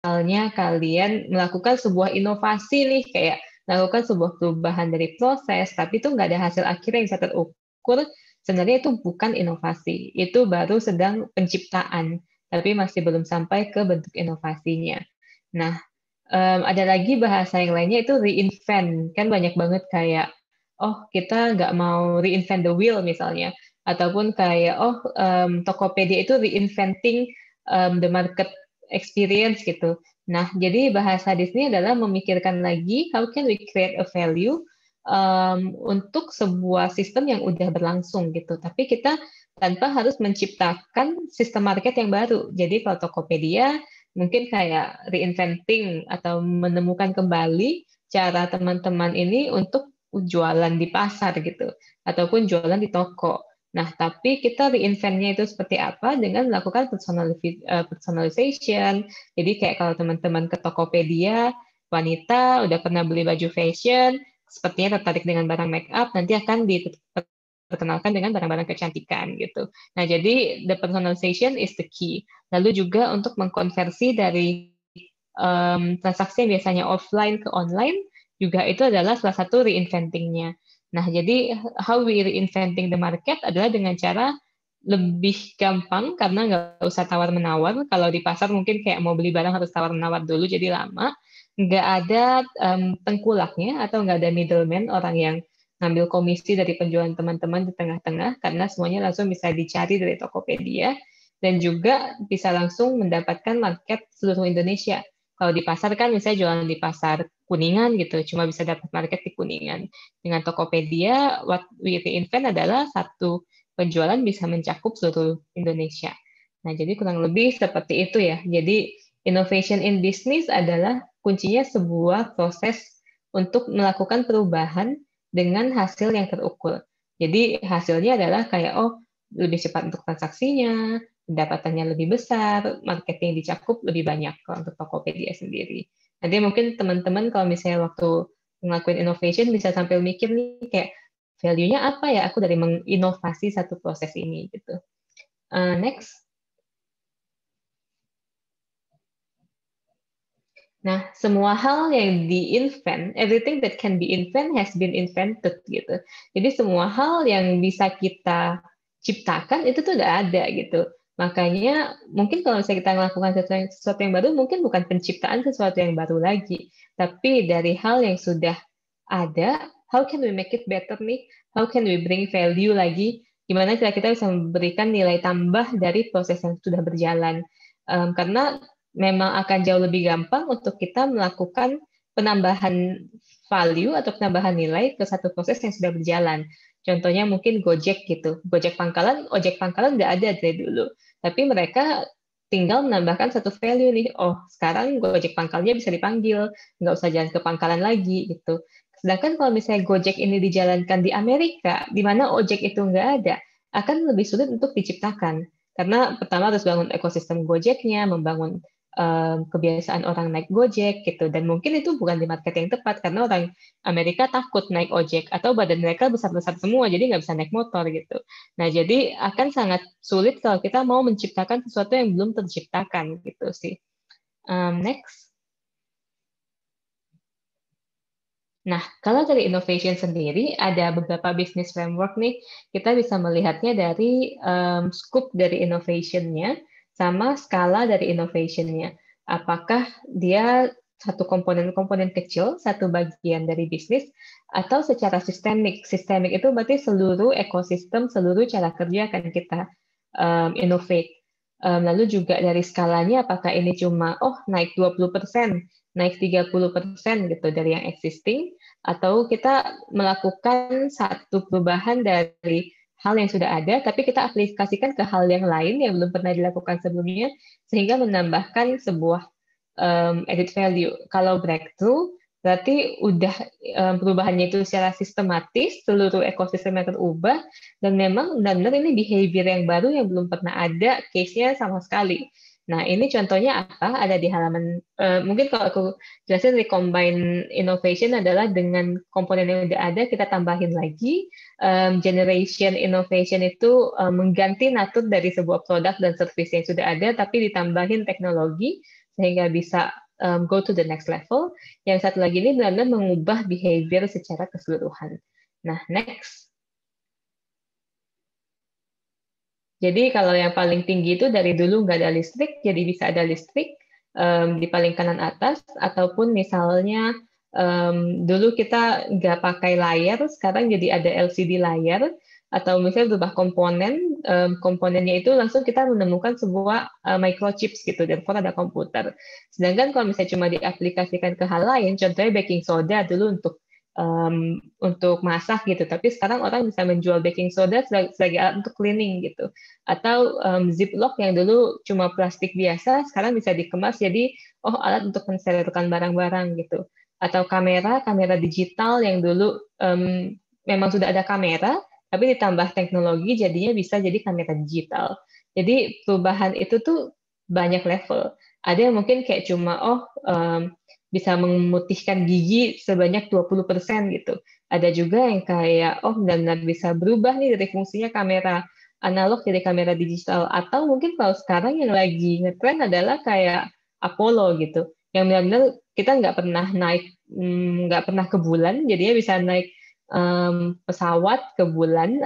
misalnya kalian melakukan sebuah inovasi nih, kayak melakukan sebuah perubahan dari proses, tapi itu nggak ada hasil akhir yang bisa terukur, sebenarnya itu bukan inovasi, itu baru sedang penciptaan, tapi masih belum sampai ke bentuk inovasinya. Nah, ada lagi bahasa yang lainnya itu reinvent, kan banyak banget kayak, oh kita nggak mau reinvent the wheel misalnya, ataupun kayak, oh Tokopedia itu reinventing the market experience gitu. Nah, jadi bahasa di sini adalah memikirkan lagi how can we create a value untuk sebuah sistem yang udah berlangsung gitu. Tapi kita tanpa harus menciptakan sistem market yang baru. Jadi kalau Tokopedia mungkin kayak reinventing atau menemukan kembali cara teman-teman ini untuk jualan di pasar gitu, ataupun jualan di toko. Nah, tapi kita reinventnya itu seperti apa dengan melakukan personalization. Jadi kayak kalau teman-teman ke Tokopedia, wanita udah pernah beli baju fashion, sepertinya tertarik dengan barang make up, nanti akan diperkenalkan dengan barang-barang kecantikan gitu. Nah, jadi the personalization is the key. Lalu juga untuk mengkonversi dari transaksi yang biasanya offline ke online, juga itu adalah salah satu reinventing-nya. Nah, jadi how we reinventing the market adalah dengan cara lebih gampang karena nggak usah tawar-menawar. Kalau di pasar mungkin kayak mau beli barang harus tawar-menawar dulu jadi lama. Nggak ada tengkulaknya atau nggak ada middleman, orang yang ngambil komisi dari penjualan teman-teman di tengah-tengah karena semuanya langsung bisa dicari dari Tokopedia dan juga bisa langsung mendapatkan market seluruh Indonesia. Kalau di pasar kan misalnya jualan di pasar Kuningan gitu, cuma bisa dapat market di Kuningan. Dengan Tokopedia, what we reinvent adalah satu penjualan bisa mencakup seluruh Indonesia. Nah, jadi kurang lebih seperti itu ya. Jadi innovation in business adalah kuncinya sebuah proses untuk melakukan perubahan dengan hasil yang terukur. Jadi hasilnya adalah kayak, oh lebih cepat untuk transaksinya, pendapatannya lebih besar, marketing dicakup lebih banyak kalau untuk Tokopedia sendiri. Nanti mungkin teman-teman kalau misalnya waktu ngelakuin innovation bisa sambil mikir nih kayak value-nya apa ya aku dari menginovasi satu proses ini gitu. Next. Nah, semua hal yang di-invent, everything that can be invented has been invented gitu. Jadi semua hal yang bisa kita ciptakan itu tuh udah ada gitu. Makanya mungkin kalau misalnya kita melakukan sesuatu yang baru, mungkin bukan penciptaan sesuatu yang baru lagi, tapi dari hal yang sudah ada, how can we make it better nih? How can we bring value lagi? Gimana cara kita bisa memberikan nilai tambah dari proses yang sudah berjalan? Karena memang akan jauh lebih gampang untuk kita melakukan penambahan value atau penambahan nilai ke satu proses yang sudah berjalan. Contohnya mungkin Gojek gitu. Gojek pangkalan, ojek pangkalan nggak ada dari dulu. Tapi mereka tinggal menambahkan satu value nih. Oh, sekarang Gojek pangkalnya bisa dipanggil. Nggak usah jalan ke pangkalan lagi gitu. Sedangkan kalau misalnya Gojek ini dijalankan di Amerika, di mana ojek itu nggak ada, akan lebih sulit untuk diciptakan. Karena pertama harus bangun ekosistem Gojeknya, membangun kebiasaan orang naik Gojek gitu dan mungkin itu bukan di market yang tepat karena orang Amerika takut naik ojek atau badan mereka besar-besar semua jadi nggak bisa naik motor gitu. Nah jadi akan sangat sulit kalau kita mau menciptakan sesuatu yang belum terciptakan gitu sih. Next. Nah, kalau dari innovation sendiri, ada beberapa business framework nih. Kita bisa melihatnya dari scope dari innovation-nya sama skala dari innovation-nya. Apakah dia satu komponen-komponen kecil, satu bagian dari bisnis, atau secara sistemik. Sistemik itu berarti seluruh ekosistem, seluruh cara kerja akan kita innovate. Lalu juga dari skalanya, apakah ini cuma, oh naik 20%, naik 30% gitu dari yang existing, atau kita melakukan satu perubahan dari hal yang sudah ada, tapi kita aplikasikan ke hal yang lain yang belum pernah dilakukan sebelumnya, sehingga menambahkan sebuah added value. Kalau breakthrough, berarti udah perubahannya itu secara sistematis, seluruh ekosistem yang terubah, dan memang benar-benar ini behavior yang baru yang belum pernah ada case-nya sama sekali. Nah, ini contohnya apa? Ada di halaman, mungkin kalau aku jelasin recombine innovation adalah dengan komponen yang udah ada, kita tambahin lagi. Generation innovation itu mengganti natur dari sebuah produk dan service yang sudah ada, tapi ditambahin teknologi, sehingga bisa go to the next level. Yang satu lagi ini benar-benar mengubah behavior secara keseluruhan. Nah, next. Jadi kalau yang paling tinggi itu dari dulu nggak ada listrik, jadi bisa ada listrik di paling kanan atas, ataupun misalnya dulu kita nggak pakai layar, sekarang jadi ada LCD layar, atau misalnya berubah komponen, komponennya itu langsung kita menemukan sebuah microchips gitu, dan ada komputer. Sedangkan kalau misalnya cuma diaplikasikan ke hal lain, contohnya baking soda dulu untuk masak gitu, tapi sekarang orang bisa menjual baking soda sebagai alat untuk cleaning gitu. Atau ziplock yang dulu cuma plastik biasa, sekarang bisa dikemas jadi alat untuk mensterilkan barang-barang gitu. Atau kamera digital yang dulu memang sudah ada kamera, tapi ditambah teknologi jadinya bisa jadi kamera digital. Jadi perubahan itu tuh banyak level. Ada yang mungkin kayak cuma bisa memutihkan gigi sebanyak 20% gitu. Ada juga yang kayak benar-benar bisa berubah nih dari fungsinya kamera analog jadi kamera digital, atau mungkin kalau sekarang yang lagi ngetren adalah kayak Apollo gitu, yang benar-benar kita nggak pernah ke bulan, jadinya bisa naik pesawat ke bulan,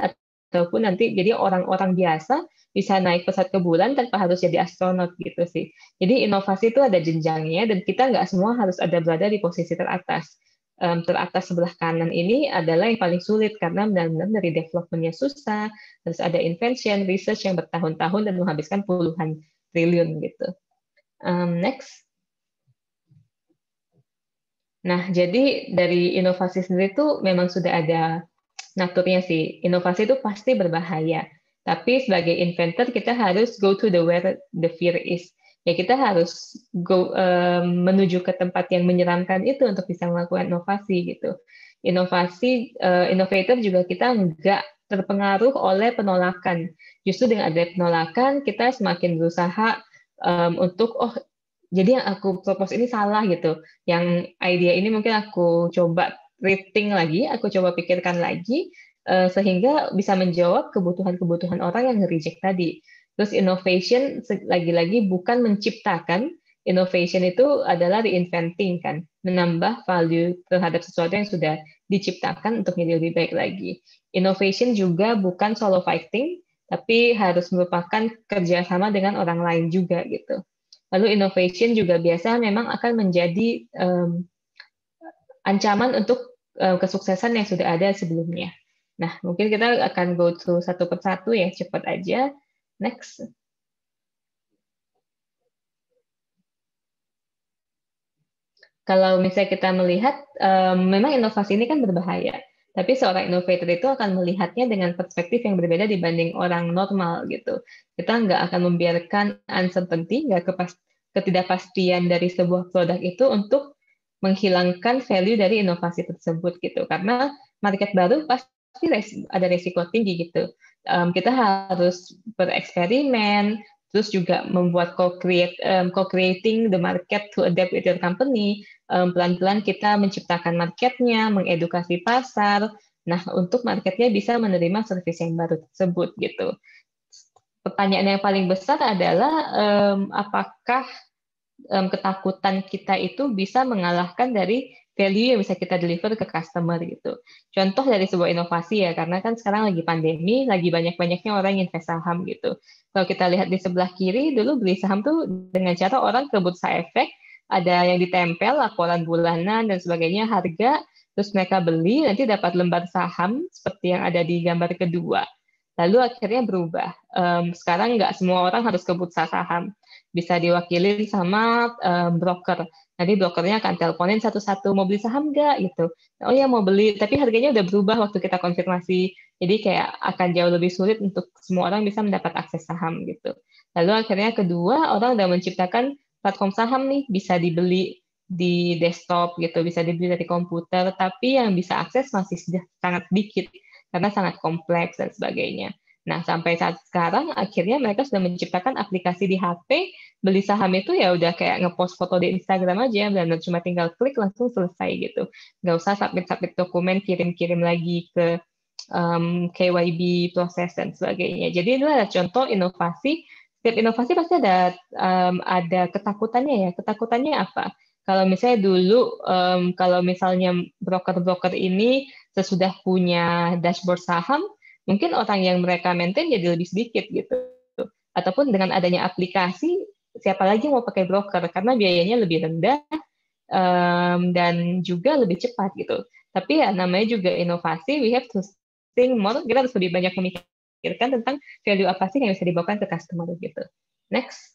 ataupun nanti jadi orang-orang biasa bisa naik pesawat ke bulan tanpa harus jadi astronot gitu sih. Jadi inovasi itu ada jenjangnya, dan kita nggak semua harus berada di posisi teratas. Teratas sebelah kanan ini adalah yang paling sulit karena benar-benar dari development-nya susah, terus ada invention, research yang bertahun-tahun dan menghabiskan puluhan triliun gitu. Next. Nah, jadi dari inovasi sendiri itu memang sudah ada naturnya sih. Inovasi itu pasti berbahaya. Tapi sebagai inventor kita harus go to the where the fear is. Ya kita harus menuju ke tempat yang menyeramkan itu untuk bisa melakukan inovasi gitu. Innovator juga kita nggak terpengaruh oleh penolakan. Justru dengan ada penolakan kita semakin berusaha untuk jadi yang aku propose ini salah gitu. Yang ide ini mungkin aku coba rethink lagi, aku coba pikirkan lagi, sehingga bisa menjawab kebutuhan-kebutuhan orang yang nge-reject tadi. Terus innovation, lagi-lagi bukan menciptakan, innovation itu adalah reinventing kan, menambah value terhadap sesuatu yang sudah diciptakan untuk menjadi lebih baik lagi. Innovation juga bukan solo fighting, tapi harus merupakan kerjasama dengan orang lain juga gitu. Lalu innovation juga biasa memang akan menjadi ancaman untuk kesuksesan yang sudah ada sebelumnya. Nah, mungkin kita akan go through satu persatu ya, cepat aja. Next. Kalau misalnya kita melihat, memang inovasi ini kan berbahaya. Tapi seorang innovator itu akan melihatnya dengan perspektif yang berbeda dibanding orang normal gitu. Kita nggak akan membiarkan uncertainty, ketidakpastian dari sebuah produk itu untuk menghilangkan value dari inovasi tersebut gitu. Karena market baru pasti ada resiko tinggi gitu. Kita harus bereksperimen, terus juga membuat co-creating the market to adapt with your company. Pelan-pelan kita menciptakan marketnya, mengedukasi pasar. Nah, untuk marketnya bisa menerima service yang baru tersebut gitu. Pertanyaan yang paling besar adalah apakah ketakutan kita itu bisa mengalahkan dari value yang bisa kita deliver ke customer gitu. Contoh dari sebuah inovasi ya, karena kan sekarang lagi pandemi, lagi banyak-banyaknya orang yang invest saham gitu. Kalau kita lihat di sebelah kiri, dulu beli saham tuh dengan cara orang ke bursa efek, ada yang ditempel, laporan bulanan dan sebagainya, harga, terus mereka beli, nanti dapat lembar saham seperti yang ada di gambar kedua. Lalu akhirnya berubah. Sekarang nggak semua orang harus ke bursa saham. Bisa diwakilin sama broker. Nanti brokernya akan teleponin satu-satu, mau beli saham nggak gitu. Oh ya mau beli, tapi harganya udah berubah waktu kita konfirmasi. Jadi kayak akan jauh lebih sulit untuk semua orang bisa mendapat akses saham gitu. Lalu akhirnya kedua, orang udah menciptakan platform saham nih, bisa dibeli di desktop gitu, bisa dibeli dari komputer, tapi yang bisa akses masih sangat sedikit karena sangat kompleks dan sebagainya. Nah, sampai saat sekarang akhirnya mereka sudah menciptakan aplikasi di HP, beli saham itu ya udah kayak ngepost foto di Instagram aja, dan cuma tinggal klik langsung selesai gitu. Nggak usah submit dokumen, kirim-kirim lagi ke KYB proses dan sebagainya. Jadi itu adalah contoh inovasi setiap inovasi pasti ada ketakutannya ya. Ketakutannya apa? Kalau misalnya dulu, kalau misalnya broker-broker ini sesudah punya dashboard saham, mungkin orang yang mereka maintain jadi lebih sedikit gitu. Ataupun dengan adanya aplikasi, siapa lagi yang mau pakai broker karena biayanya lebih rendah dan juga lebih cepat gitu. Tapi ya namanya juga inovasi, we have to think more, kita harus lebih banyak memikirkan tentang value apa sih yang bisa dibawakan ke customer gitu. Next.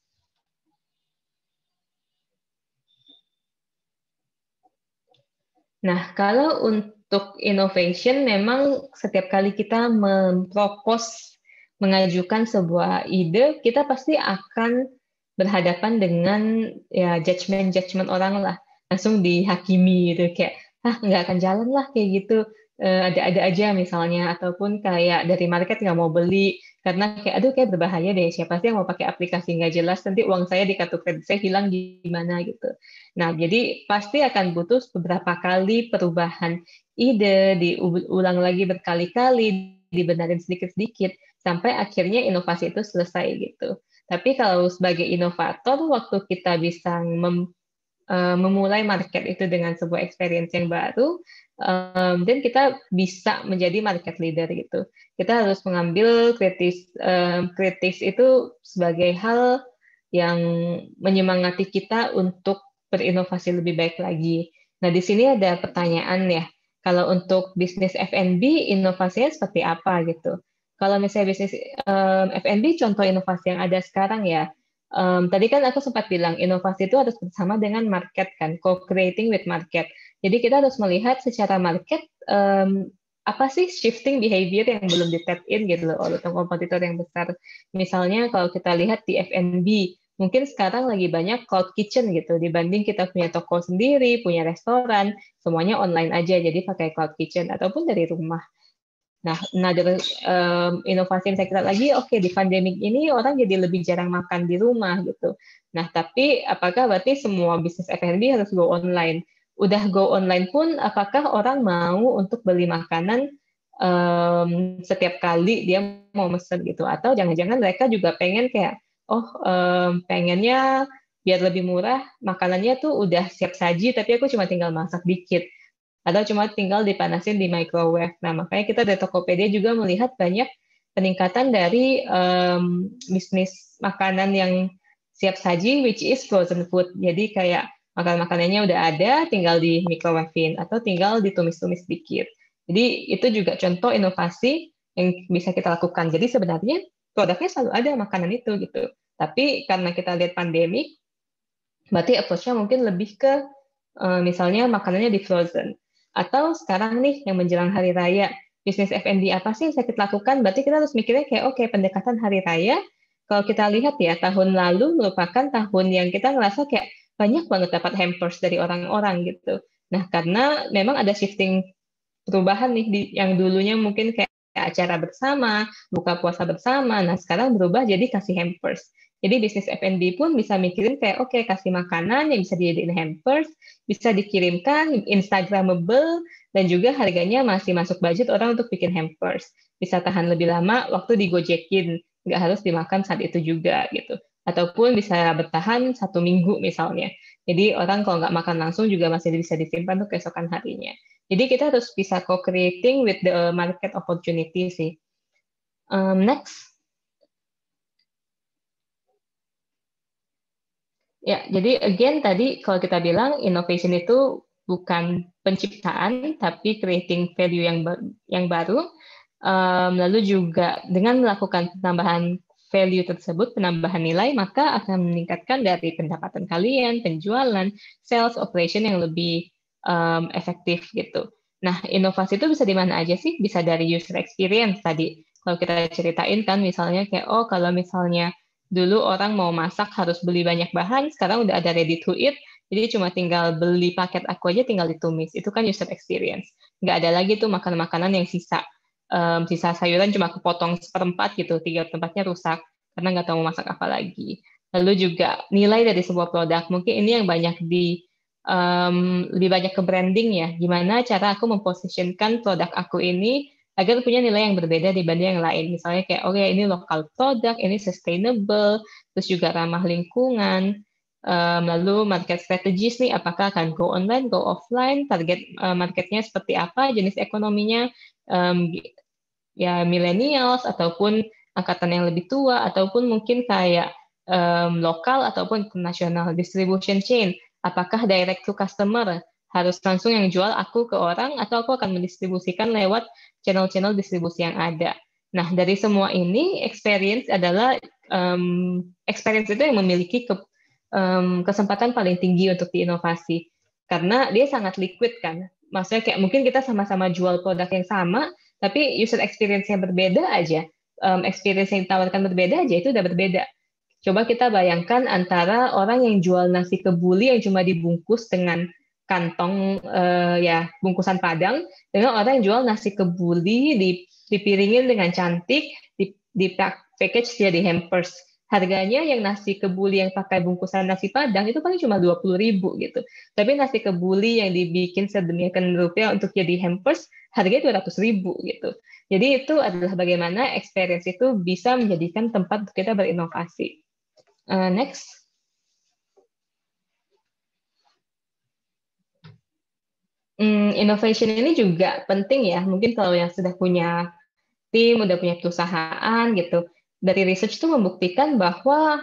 Nah, kalau untuk innovation memang setiap kali kita mempropos mengajukan sebuah ide, kita pasti akan berhadapan dengan ya judgment orang lah, langsung dihakimi gitu kayak nggak akan jalan lah kayak gitu. Ada-ada aja misalnya, ataupun kayak dari market nggak mau beli karena kayak aduh kayak berbahaya deh, siapa sih yang mau pakai aplikasi nggak jelas, nanti uang saya di kartu kredit saya hilang gimana gitu. Nah, jadi pasti akan butuh beberapa kali perubahan ide, diulang lagi berkali-kali, dibenarin sedikit-sedikit, sampai akhirnya inovasi itu selesai gitu. Tapi kalau sebagai inovator, waktu kita bisa memulai market itu dengan sebuah experience yang baru, dan kita bisa menjadi market leader gitu. Kita harus mengambil kritis itu sebagai hal yang menyemangati kita untuk berinovasi lebih baik lagi. Nah, di sini ada pertanyaan ya, kalau untuk bisnis F&B, inovasinya seperti apa gitu? Kalau misalnya bisnis F&B, contoh inovasi yang ada sekarang ya, tadi kan aku sempat bilang inovasi itu harus bersama dengan market kan, co-creating with market. Jadi kita harus melihat secara market apa sih shifting behavior yang belum di tap in gitu loh oleh kompetitor yang besar. Misalnya kalau kita lihat di F&B, mungkin sekarang lagi banyak cloud kitchen gitu dibanding kita punya toko sendiri, punya restoran, semuanya online aja jadi pakai cloud kitchen ataupun dari rumah. Nah, another inovasi yang saya kira lagi, oke, di pandemik ini orang jadi lebih jarang makan di rumah gitu. Nah, tapi apakah berarti semua bisnis F&B harus go online? Udah go online pun, apakah orang mau untuk beli makanan setiap kali dia mau mesen gitu? Atau jangan-jangan mereka juga pengen kayak, pengennya biar lebih murah, makanannya tuh udah siap saji, tapi aku cuma tinggal masak dikit atau cuma tinggal dipanasin di microwave. Nah, makanya kita dari Tokopedia juga melihat banyak peningkatan dari bisnis makanan yang siap saji, which is frozen food. Jadi kayak makanannya udah ada, tinggal di microwave-in atau tinggal ditumis-tumis sedikit. Jadi itu juga contoh inovasi yang bisa kita lakukan. Jadi sebenarnya produknya selalu ada makanan itu gitu. Tapi karena kita lihat pandemi, berarti approach-nya mungkin lebih ke misalnya makanannya di frozen. Atau sekarang nih yang menjelang hari raya, bisnis F&B apa sih yang saya kita lakukan? Berarti kita harus mikirnya kayak oke, pendekatan hari raya. Kalau kita lihat ya, tahun lalu merupakan tahun yang kita ngerasa kayak banyak banget dapat hampers dari orang-orang gitu. Nah, karena memang ada shifting perubahan nih yang dulunya mungkin kayak acara bersama, buka puasa bersama. Nah, sekarang berubah jadi kasih hampers. Jadi bisnis F&B pun bisa mikirin kayak oke, kasih makanan yang bisa dijadiin hampers, bisa dikirimkan, Instagramable, dan juga harganya masih masuk budget orang untuk bikin hampers. Bisa tahan lebih lama waktu digojekin, nggak harus dimakan saat itu juga gitu. Ataupun bisa bertahan 1 minggu misalnya. Jadi orang kalau nggak makan langsung juga masih bisa disimpan untuk keesokan harinya. Jadi kita harus bisa co-creating with the market opportunity sih. Next. Ya, jadi again tadi kalau kita bilang innovation itu bukan penciptaan, tapi creating value yang baru. Lalu juga dengan melakukan penambahan value tersebut, penambahan nilai, maka akan meningkatkan dari pendapatan kalian, penjualan, sales, operation yang lebih efektif gitu. Nah, inovasi itu bisa di mana aja sih? Bisa dari user experience tadi. Kalau kita ceritain kan misalnya kayak, kalau misalnya dulu orang mau masak harus beli banyak bahan, sekarang udah ada ready to eat, jadi cuma tinggal beli paket aku aja tinggal ditumis. Itu kan user experience. Nggak ada lagi tuh makanan-makanan yang sisa. Sisa sayuran cuma kepotong seperempat gitu, 3/4-nya rusak karena nggak tahu mau masak apa lagi. Lalu juga nilai dari sebuah produk, mungkin ini yang banyak lebih banyak ke branding ya. Gimana cara aku memposisikan produk aku ini agar punya nilai yang berbeda dibanding yang lain. Misalnya kayak, oke, ini lokal produk, ini sustainable, terus juga ramah lingkungan, lalu market strategis nih, apakah akan go online, go offline, target marketnya seperti apa, jenis ekonominya, ya millennials, ataupun angkatan yang lebih tua, ataupun mungkin kayak lokal ataupun internasional, distribution chain, apakah direct to customer, harus langsung yang jual aku ke orang, atau aku akan mendistribusikan lewat channel-channel distribusi yang ada. Nah, dari semua ini, experience adalah experience itu yang memiliki kesempatan paling tinggi untuk diinovasi. Karena dia sangat liquid kan. Maksudnya kayak mungkin kita sama-sama jual produk yang sama, tapi user experience yang berbeda aja, experience yang ditawarkan berbeda aja, itu udah berbeda. Coba kita bayangkan antara orang yang jual nasi kebuli yang cuma dibungkus dengan kantong ya bungkusan Padang, dengan orang yang jual nasi kebuli dipiringin dengan cantik, di package jadi hampers. Harganya yang nasi kebuli yang pakai bungkusan nasi Padang itu paling cuma 20.000 gitu. Tapi nasi kebuli yang dibikin sedemikian rupiah untuk jadi hampers, harganya 200.000 gitu. Jadi itu adalah bagaimana experience itu bisa menjadikan tempat untuk kita berinovasi. Next. Innovation ini juga penting ya. Mungkin kalau yang sudah punya tim, udah punya perusahaan gitu. Dari research itu membuktikan bahwa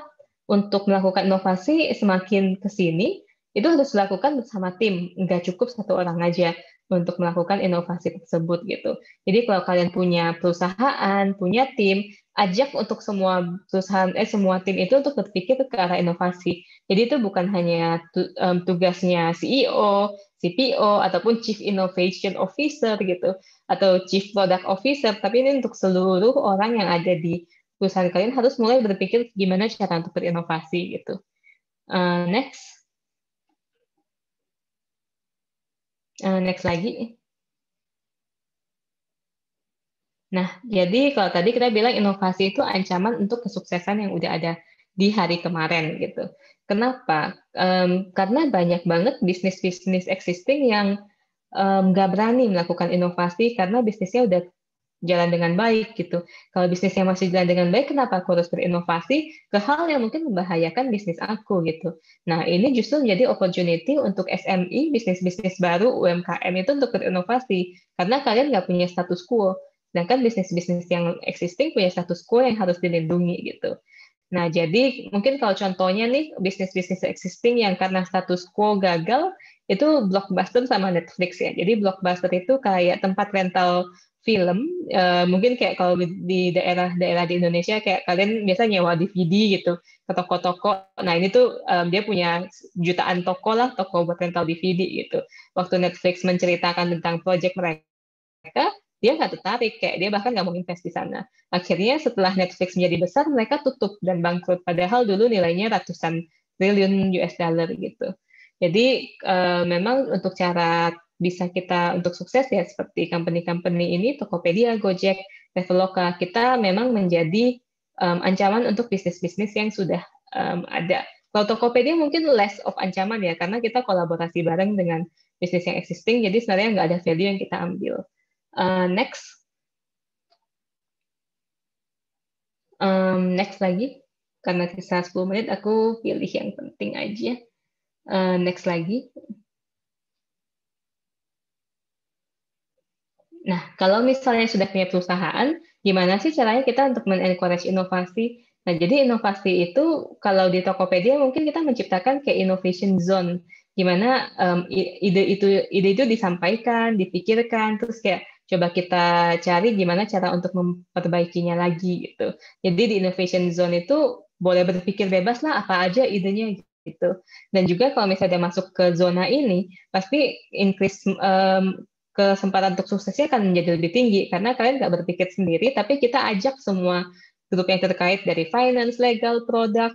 untuk melakukan inovasi semakin ke sini, itu harus dilakukan bersama tim. Nggak cukup satu orang aja untuk melakukan inovasi tersebut gitu. Jadi kalau kalian punya perusahaan, punya tim, ajak untuk semua perusahaan, semua tim itu untuk berpikir ke arah inovasi. Jadi itu bukan hanya tugasnya CEO, CPO, ataupun Chief Innovation Officer gitu, atau Chief Product Officer, tapi ini untuk seluruh orang yang ada di perusahaan kalian harus mulai berpikir gimana cara untuk berinovasi gitu. Next. Next lagi. Nah, jadi kalau tadi kita bilang inovasi itu ancaman untuk kesuksesan yang udah ada di hari kemarin gitu. Kenapa? Karena banyak banget bisnis-bisnis existing yang nggak berani melakukan inovasi karena bisnisnya udah jalan dengan baik gitu. Kalau bisnisnya masih jalan dengan baik, kenapa aku harus berinovasi ke hal yang mungkin membahayakan bisnis aku gitu. Nah, ini justru menjadi opportunity untuk SME, bisnis-bisnis baru, UMKM itu untuk berinovasi. Karena kalian nggak punya status quo. Sedangkan bisnis-bisnis yang existing punya status quo yang harus dilindungi gitu. Nah, jadi mungkin kalau contohnya nih, bisnis-bisnis existing yang karena status quo gagal, itu Blockbuster sama Netflix ya. Jadi Blockbuster itu kayak tempat rental film, mungkin kayak kalau di daerah-daerah di Indonesia, kayak kalian biasa nyewa DVD gitu, ke toko-toko. Nah, ini tuh dia punya jutaan toko lah, toko buat rental DVD gitu. Waktu Netflix menceritakan tentang project mereka, dia nggak tertarik, kayak dia bahkan nggak mau invest di sana. Akhirnya setelah Netflix menjadi besar, mereka tutup dan bangkrut. Padahal dulu nilainya ratusan triliun US dollar gitu. Jadi memang untuk cara bisa kita untuk sukses ya seperti company-company ini, Tokopedia, Gojek, Traveloka, kita memang menjadi ancaman untuk bisnis-bisnis yang sudah ada. Kalau Tokopedia mungkin less of ancaman ya, karena kita kolaborasi bareng dengan bisnis yang existing, jadi sebenarnya nggak ada value yang kita ambil. Next. Next lagi. Karena sisa 10 menit, aku pilih yang penting aja. Next lagi. Nah, kalau misalnya sudah punya perusahaan, gimana sih caranya kita untuk men-encourage inovasi? Nah, jadi inovasi itu, kalau di Tokopedia mungkin kita menciptakan kayak innovation zone, gimana ide itu disampaikan, dipikirkan, terus kayak coba kita cari gimana cara untuk memperbaikinya lagi gitu. Jadi di innovation zone itu boleh berpikir bebas lah apa aja idenya gitu. Dan juga kalau misalnya masuk ke zona ini, pasti increase kesempatan untuk suksesnya akan menjadi lebih tinggi karena kalian nggak berpikir sendiri, tapi kita ajak semua grup yang terkait dari finance, legal, produk,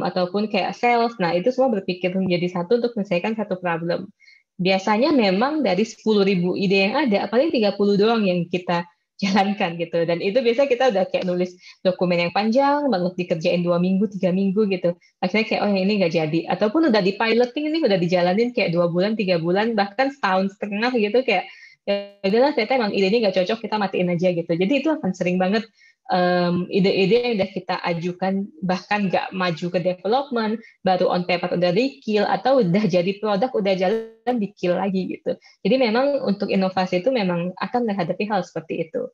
ataupun kayak sales. Nah, itu semua berpikir menjadi satu untuk menyelesaikan satu problem. Biasanya memang dari 10.000 ide yang ada, paling 30 doang yang kita jalankan gitu. Dan itu biasa kita udah kayak nulis dokumen yang panjang banget, dikerjain 2 minggu, 3 minggu gitu. Akhirnya kayak, oh yang ini nggak jadi. Ataupun udah di piloting, ini udah dijalanin kayak 2 bulan, 3 bulan, bahkan setahun setengah gitu, kayak ya udahlah ternyata emang ide ini nggak cocok, kita matiin aja gitu. Jadi itu akan sering banget ide-ide yang udah kita ajukan bahkan nggak maju ke development, baru on paper udah di kill, atau udah jadi produk udah jalan di kill lagi gitu. Jadi memang untuk inovasi itu memang akan menghadapi hal seperti itu.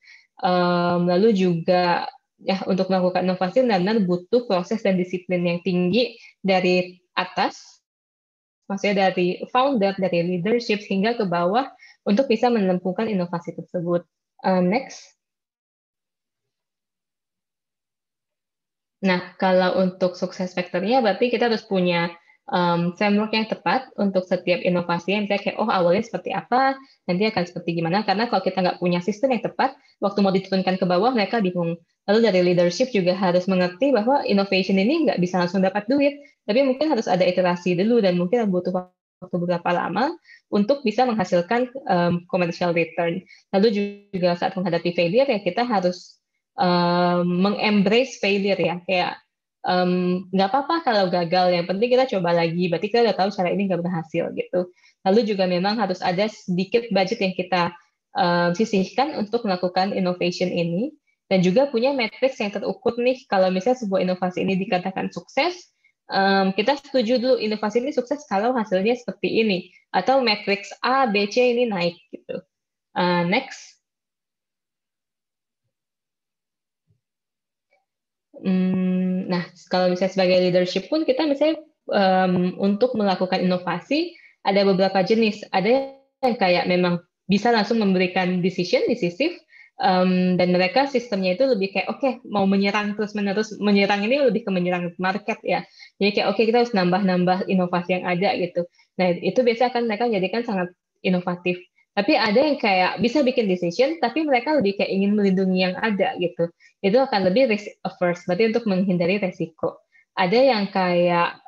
Lalu juga ya untuk melakukan inovasi benar-benar butuh proses dan disiplin yang tinggi dari atas, maksudnya dari founder, dari leadership hingga ke bawah untuk bisa menempuhkan inovasi tersebut. Next. Nah, kalau untuk sukses factor-nya berarti kita harus punya framework yang tepat untuk setiap inovasi. Misalnya kayak, oh awalnya seperti apa, nanti akan seperti gimana. Karena kalau kita nggak punya sistem yang tepat, waktu mau diturunkan ke bawah, mereka bingung. Lalu dari leadership juga harus mengerti bahwa innovation ini nggak bisa langsung dapat duit, tapi mungkin harus ada iterasi dulu dan mungkin butuh waktu beberapa lama untuk bisa menghasilkan commercial return. Lalu juga saat menghadapi failure, ya kita harus mengembrace failure ya, kayak nggak apa-apa kalau gagal, yang penting kita coba lagi, berarti kita udah tahu cara ini nggak berhasil gitu. Lalu juga memang harus ada sedikit budget yang kita sisihkan untuk melakukan innovation ini, dan juga punya matriks yang terukur nih, kalau misalnya sebuah inovasi ini dikatakan sukses, kita setuju dulu inovasi ini sukses kalau hasilnya seperti ini, atau matriks A, B, C ini naik gitu. Next. Nah, kalau misalnya sebagai leadership pun kita misalnya untuk melakukan inovasi ada beberapa jenis. Ada yang kayak memang bisa langsung memberikan decision decisif, dan mereka sistemnya itu lebih kayak oke, mau menyerang terus menerus, menyerang ini lebih ke menyerang market ya. Jadi kayak oke, kita harus nambah-nambah inovasi yang ada gitu. Nah, itu biasanya akan mereka jadikan sangat inovatif. Tapi ada yang kayak bisa bikin decision, tapi mereka lebih kayak ingin melindungi yang ada gitu. Itu akan lebih risk averse, berarti untuk menghindari resiko. Ada yang kayak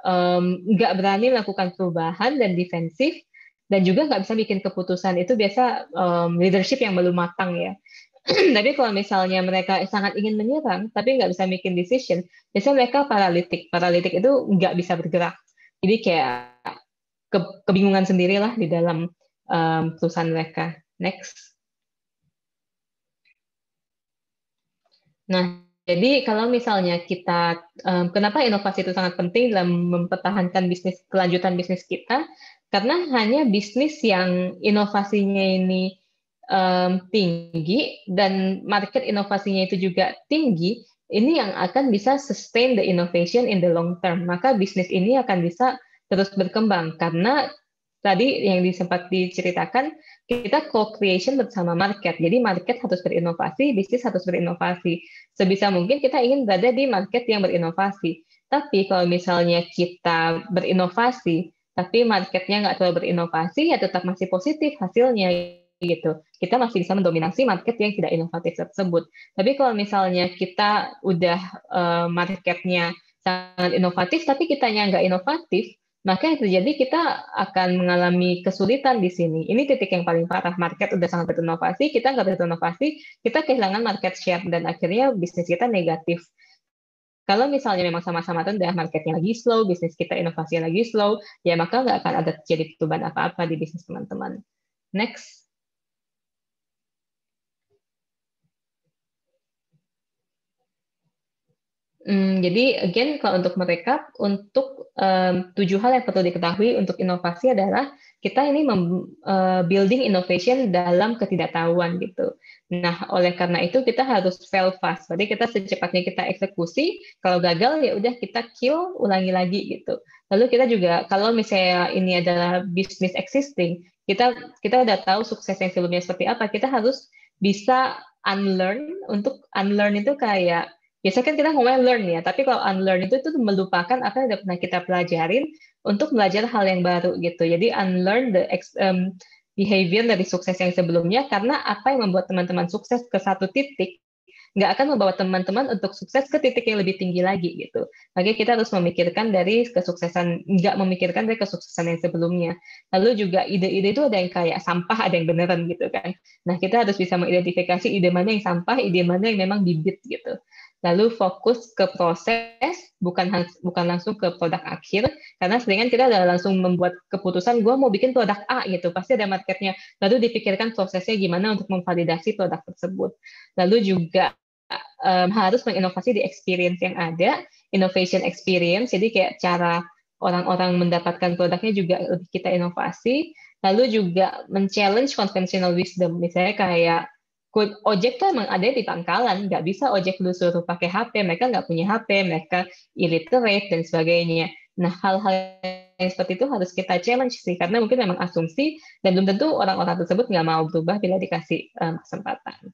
nggak berani melakukan perubahan dan defensif, dan juga nggak bisa bikin keputusan. Itu biasa leadership yang belum matang ya. Tapi kalau misalnya mereka sangat ingin menyerang, tapi nggak bisa bikin decision, biasanya mereka paralitik. Paralitik itu nggak bisa bergerak. Jadi kayak kebingungan sendirilah di dalam perusahaan mereka. Next. Nah, jadi kalau misalnya kita, kenapa inovasi itu sangat penting dalam mempertahankan bisnis, kelanjutan bisnis kita? Karena hanya bisnis yang inovasinya ini tinggi dan market inovasinya itu juga tinggi, ini yang akan bisa sustain the innovation in the long term. Maka bisnis ini akan bisa terus berkembang karena tadi yang sempat diceritakan, kita co-creation bersama market. Jadi market harus berinovasi, bisnis harus berinovasi. Sebisa mungkin kita ingin berada di market yang berinovasi. Tapi kalau misalnya kita berinovasi, tapi marketnya nggak terlalu berinovasi, ya tetap masih positif hasilnya gitu. Kita masih bisa mendominasi market yang tidak inovatif tersebut. Tapi kalau misalnya kita udah marketnya sangat inovatif, tapi kitanya nggak inovatif, maka yang terjadi kita akan mengalami kesulitan di sini. Ini titik yang paling parah. Market udah sangat berinovasi, kita nggak berinovasi, kita kehilangan market share, dan akhirnya bisnis kita negatif. Kalau misalnya memang sama-sama rendah, marketnya lagi slow, bisnis kita inovasinya lagi slow, ya maka nggak akan ada terjadi perubahan apa-apa di bisnis teman-teman. Next. Jadi again, kalau untuk mereka, untuk 7 hal yang perlu diketahui untuk inovasi adalah kita ini building innovation dalam ketidaktahuan gitu. Nah, oleh karena itu kita harus fail fast. Berarti kita secepatnya kita eksekusi, kalau gagal ya udah kita kill, ulangi lagi gitu. Lalu kita juga kalau misalnya ini adalah bisnis existing, kita udah tahu sukses yang sebelumnya seperti apa, kita harus bisa unlearn. Untuk unlearn itu kayak biasanya kan kita ngomongnya learn ya, tapi kalau unlearn itu melupakan apa yang udah pernah kita pelajarin untuk belajar hal yang baru gitu. Jadi unlearn the behavior dari sukses yang sebelumnya, karena apa yang membuat teman-teman sukses ke satu titik nggak akan membawa teman-teman untuk sukses ke titik yang lebih tinggi lagi gitu. Makanya kita harus memikirkan dari kesuksesan, nggak memikirkan dari kesuksesan yang sebelumnya. Lalu juga ide-ide itu ada yang kayak sampah, ada yang beneran gitu kan. Nah, kita harus bisa mengidentifikasi ide mana yang sampah, ide mana yang memang bibit gitu. lalu fokus ke proses, bukan langsung ke produk akhir, karena seringan kita udah langsung membuat keputusan, gue mau bikin produk A gitu, pasti ada marketnya, lalu dipikirkan prosesnya gimana untuk memvalidasi produk tersebut. Lalu juga harus menginovasi di experience yang ada, innovation experience, jadi kayak cara orang-orang mendapatkan produknya juga lebih kita inovasi, lalu juga men-challenge conventional wisdom, misalnya kayak ojek tuh emang ada di pangkalan, nggak bisa ojek lu suruh pakai HP, mereka nggak punya HP, mereka illiterate dan sebagainya. Nah, hal-hal yang seperti itu harus kita challenge sih, karena mungkin memang asumsi, dan belum tentu orang-orang tersebut nggak mau berubah bila dikasih kesempatan.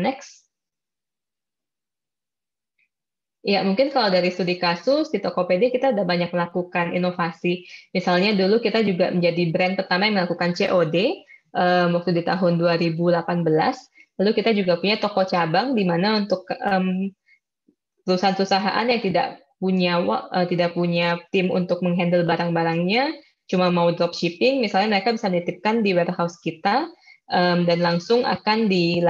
Next. Ya, mungkin kalau dari studi kasus di Tokopedia kita udah banyak melakukan inovasi. Misalnya dulu kita juga menjadi brand pertama yang melakukan COD waktu di tahun 2018. Lalu kita juga punya toko cabang di mana untuk perusahaan-perusahaan yang tidak punya tim untuk menghandle barang-barangnya, cuma mau dropshipping, misalnya mereka bisa nitipkan di warehouse kita dan langsung akan di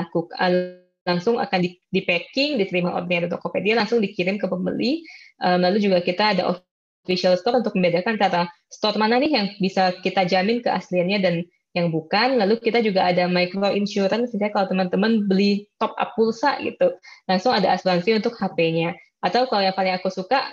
packing, diterima order dari Tokopedia, langsung dikirim ke pembeli. Lalu juga kita ada official store untuk membedakan antara store mana nih yang bisa kita jamin keasliannya dan yang bukan. Lalu kita juga ada micro insurance, misalnya kalau teman-teman beli top up pulsa gitu, langsung ada asuransi untuk HP-nya. Atau kalau yang paling aku suka,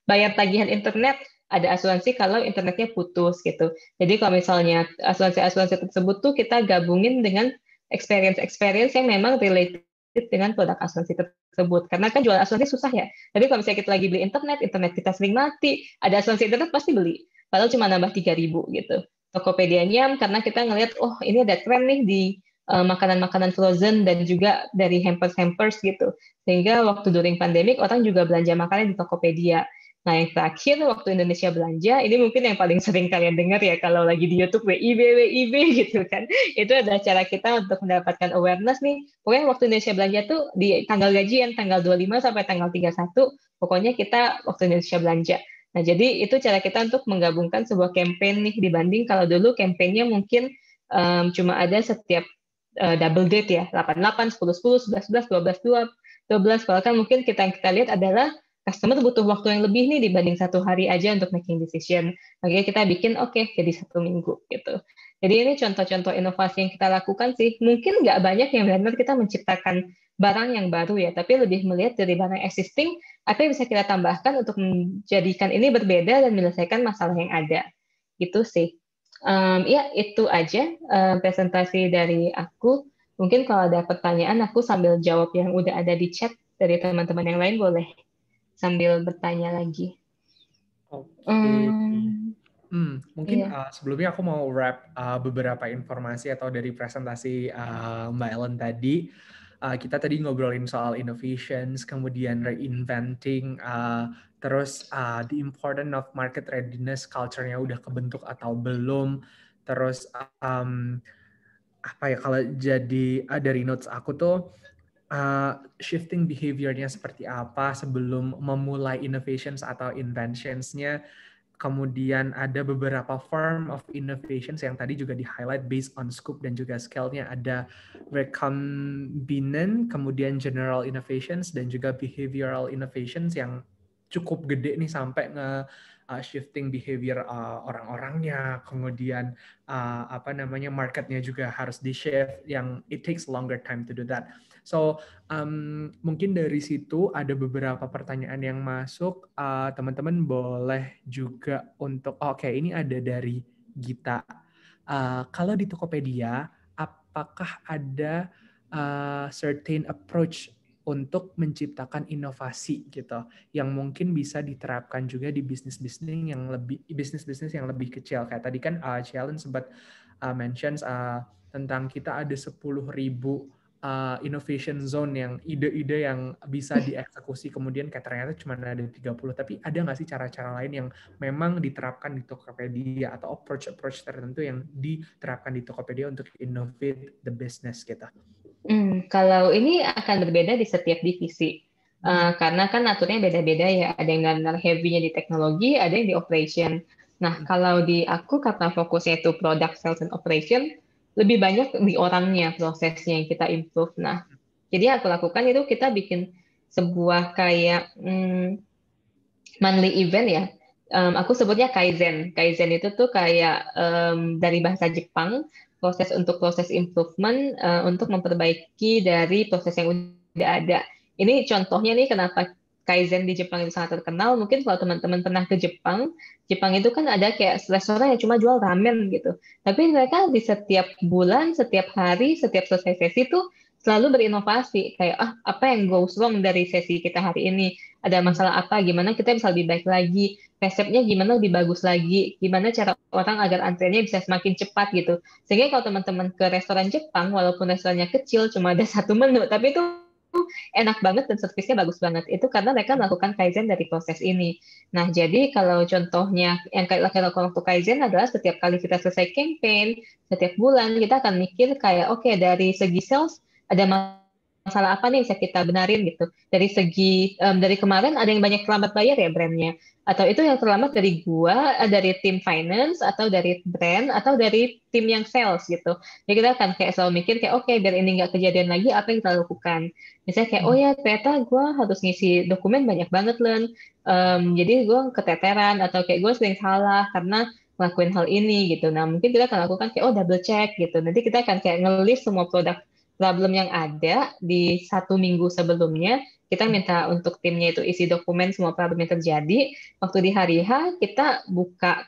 bayar tagihan internet, ada asuransi kalau internetnya putus gitu. Jadi kalau misalnya asuransi tersebut tuh kita gabungin dengan experience yang memang related dengan produk asuransi tersebut. Karena kan jual asuransi susah ya. Tapi kalau misalnya kita lagi beli internet kita sering mati, ada asuransi internet pasti beli. Padahal cuma nambah 3.000 gitu. Tokopedia-nya karena kita ngelihat, oh ini ada tren nih di makanan-makanan frozen dan juga dari hampers-hampers gitu. Sehingga waktu during pandemic orang juga belanja makanan di Tokopedia. Nah, yang terakhir waktu Indonesia belanja, ini mungkin yang paling sering kalian dengar ya kalau lagi di YouTube WIB gitu kan. Itu adalah cara kita untuk mendapatkan awareness nih. Pokoknya waktu Indonesia belanja tuh di tanggal gajian, tanggal 25 sampai tanggal 31, pokoknya kita waktu Indonesia belanja. Nah, jadi itu cara kita untuk menggabungkan sebuah campaign nih dibanding kalau dulu campaignnya mungkin cuma ada setiap double date ya, 88, 10, 10, 11, 11, 12, 12. Kalau kan mungkin yang kita lihat adalah customer butuh waktu yang lebih nih dibanding satu hari aja untuk making decision. Makanya kita bikin jadi 1 minggu gitu. Jadi ini contoh-contoh inovasi yang kita lakukan sih. Mungkin nggak banyak yang benar-benar kita menciptakan barang yang baru ya, tapi lebih melihat dari barang existing, apa yang bisa kita tambahkan untuk menjadikan ini berbeda dan menyelesaikan masalah yang ada. Gitu sih. Ya, itu aja presentasi dari aku. Mungkin kalau ada pertanyaan, aku sambil jawab yang udah ada di chat dari teman-teman yang lain boleh sambil bertanya lagi. Oke. Mungkin Iya. sebelumnya aku mau wrap beberapa informasi atau dari presentasi Mbak Ellen tadi. Kita tadi ngobrolin soal innovations, kemudian reinventing, terus the important of market readiness, culture-nya udah kebentuk atau belum. Terus apa ya kalau jadi dari notes aku tuh shifting behavior-nya seperti apa sebelum memulai innovations atau inventions-nya. Kemudian ada beberapa form of innovations yang tadi juga di-highlight based on scope dan juga scale-nya. Ada recombinant, kemudian general innovations, dan juga behavioral innovations yang cukup gede nih sampai shifting behavior orang-orangnya, kemudian marketnya juga harus di-shift yang it takes longer time to do that. So mungkin dari situ ada beberapa pertanyaan yang masuk. Teman-teman boleh juga untuk ini ada dari Gita. Kalau di Tokopedia, apakah ada certain approach untuk menciptakan inovasi gitu yang mungkin bisa diterapkan juga di bisnis-bisnis yang lebih kecil. Kayak tadi kan Challenge sempat mentions tentang kita ada 10.000 innovation zone yang ide-ide yang bisa dieksekusi, kemudian kayak ternyata cuma ada 30. Tapi ada nggak sih cara-cara lain yang memang diterapkan di Tokopedia atau approach tertentu yang diterapkan di Tokopedia untuk innovate the business gitu? Kalau ini akan berbeda di setiap divisi. Karena kan aturnya beda-beda ya. Ada yang benar heavy-nya di teknologi, ada yang di operation. Nah, kalau di aku karena fokusnya itu product sales and operation, lebih banyak di orangnya, prosesnya yang kita improve. Nah, Jadi yang aku lakukan itu kita bikin sebuah kayak monthly event ya. Aku sebutnya Kaizen. Kaizen itu tuh kayak dari bahasa Jepang, proses improvement untuk memperbaiki dari proses yang udah ada. Ini contohnya nih kenapa Kaizen di Jepang itu sangat terkenal. Mungkin kalau teman-teman pernah ke Jepang, Jepang itu kan ada kayak restoran yang cuma jual ramen gitu. Tapi mereka di setiap bulan, setiap hari, setiap selesai sesi tuh selalu berinovasi. Kayak, apa yang goes wrong dari sesi kita hari ini? Ada masalah apa, gimana kita bisa lebih baik lagi, resepnya gimana lebih bagus lagi, gimana cara orang agar antriannya bisa semakin cepat gitu. Sehingga kalau teman-teman ke restoran Jepang, walaupun restorannya kecil, cuma ada satu menu, tapi itu enak banget dan servisnya bagus banget. Itu karena mereka melakukan Kaizen dari proses ini. Nah, jadi kalau contohnya yang kayak lakukan waktu Kaizen adalah setiap kali kita selesai campaign, setiap bulan kita akan mikir kayak, oke, dari segi sales, ada masalah apa nih bisa kita benarin gitu. Dari segi dari kemarin ada yang banyak terlambat bayar ya brandnya, atau itu yang terlambat dari gua, dari tim finance atau dari brand atau dari tim yang sales gitu. Jadi kita akan kayak selalu mikir kayak oke, biar ini nggak kejadian lagi apa yang kita lakukan. Misalnya kayak oh ya ternyata gua harus ngisi dokumen banyak banget Len. Jadi gua keteteran atau kayak gua sering salah karena ngelakuin hal ini gitu. Nah mungkin kita akan lakukan kayak double check gitu. Nanti kita akan kayak nge-list semua produk problem yang ada di 1 minggu sebelumnya, kita minta untuk timnya itu isi dokumen semua problem yang terjadi. Waktu di hari H, kita buka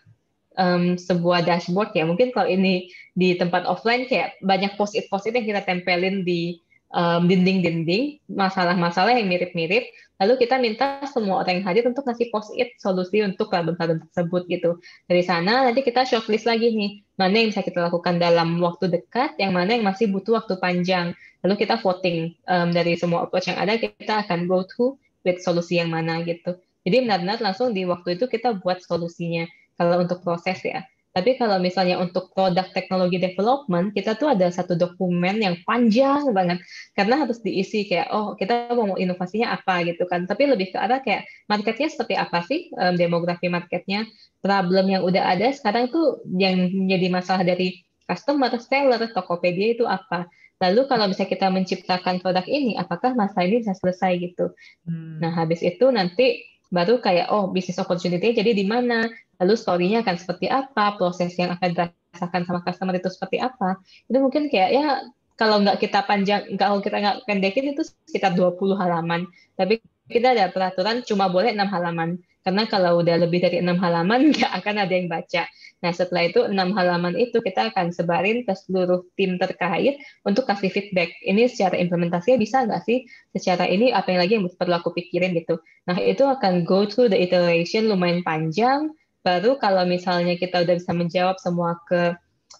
sebuah dashboard ya. Mungkin kalau ini di tempat offline kayak banyak post-it yang kita tempelin di dinding-dinding, masalah-masalah yang mirip-mirip. Lalu kita minta semua orang yang hadir untuk ngasih post-it solusi untuk problem-problem tersebut gitu. Dari sana nanti kita shortlist lagi nih, mana yang bisa kita lakukan dalam waktu dekat, yang mana yang masih butuh waktu panjang. Lalu kita voting dari semua approach yang ada, kita akan go to with solusi yang mana gitu. Jadi benar-benar langsung di waktu itu kita buat solusinya kalau untuk proses ya. Tapi kalau misalnya untuk produk teknologi development, kita tuh ada satu dokumen yang panjang banget karena harus diisi kayak oh kita mau inovasinya apa gitu kan. Tapi lebih ke arah kayak marketnya seperti apa sih, demografi marketnya, problem yang udah ada sekarang tuh yang menjadi masalah dari customer, seller, Tokopedia itu apa. Lalu kalau misalnya kita menciptakan produk ini, apakah masalah ini bisa selesai gitu. Nah, habis itu nanti baru kayak, oh, bisnis opportunity jadi di mana, lalu story-nya akan seperti apa, proses yang akan dirasakan sama customer itu seperti apa. Itu mungkin kayak, ya, kalau nggak kita panjang, kalau kita nggak pendekin itu sekitar 20 halaman. Tapi kita ada peraturan cuma boleh 6 halaman. Karena kalau udah lebih dari 6 halaman, nggak akan ada yang baca. Nah, setelah itu 6 halaman itu kita akan sebarin ke seluruh tim terkait untuk kasih feedback. Ini secara implementasinya bisa nggak sih? Secara ini apa yang lagi yang perlu aku pikirin gitu. Nah, itu akan go through the iteration lumayan panjang. Baru kalau misalnya kita udah bisa menjawab semua ke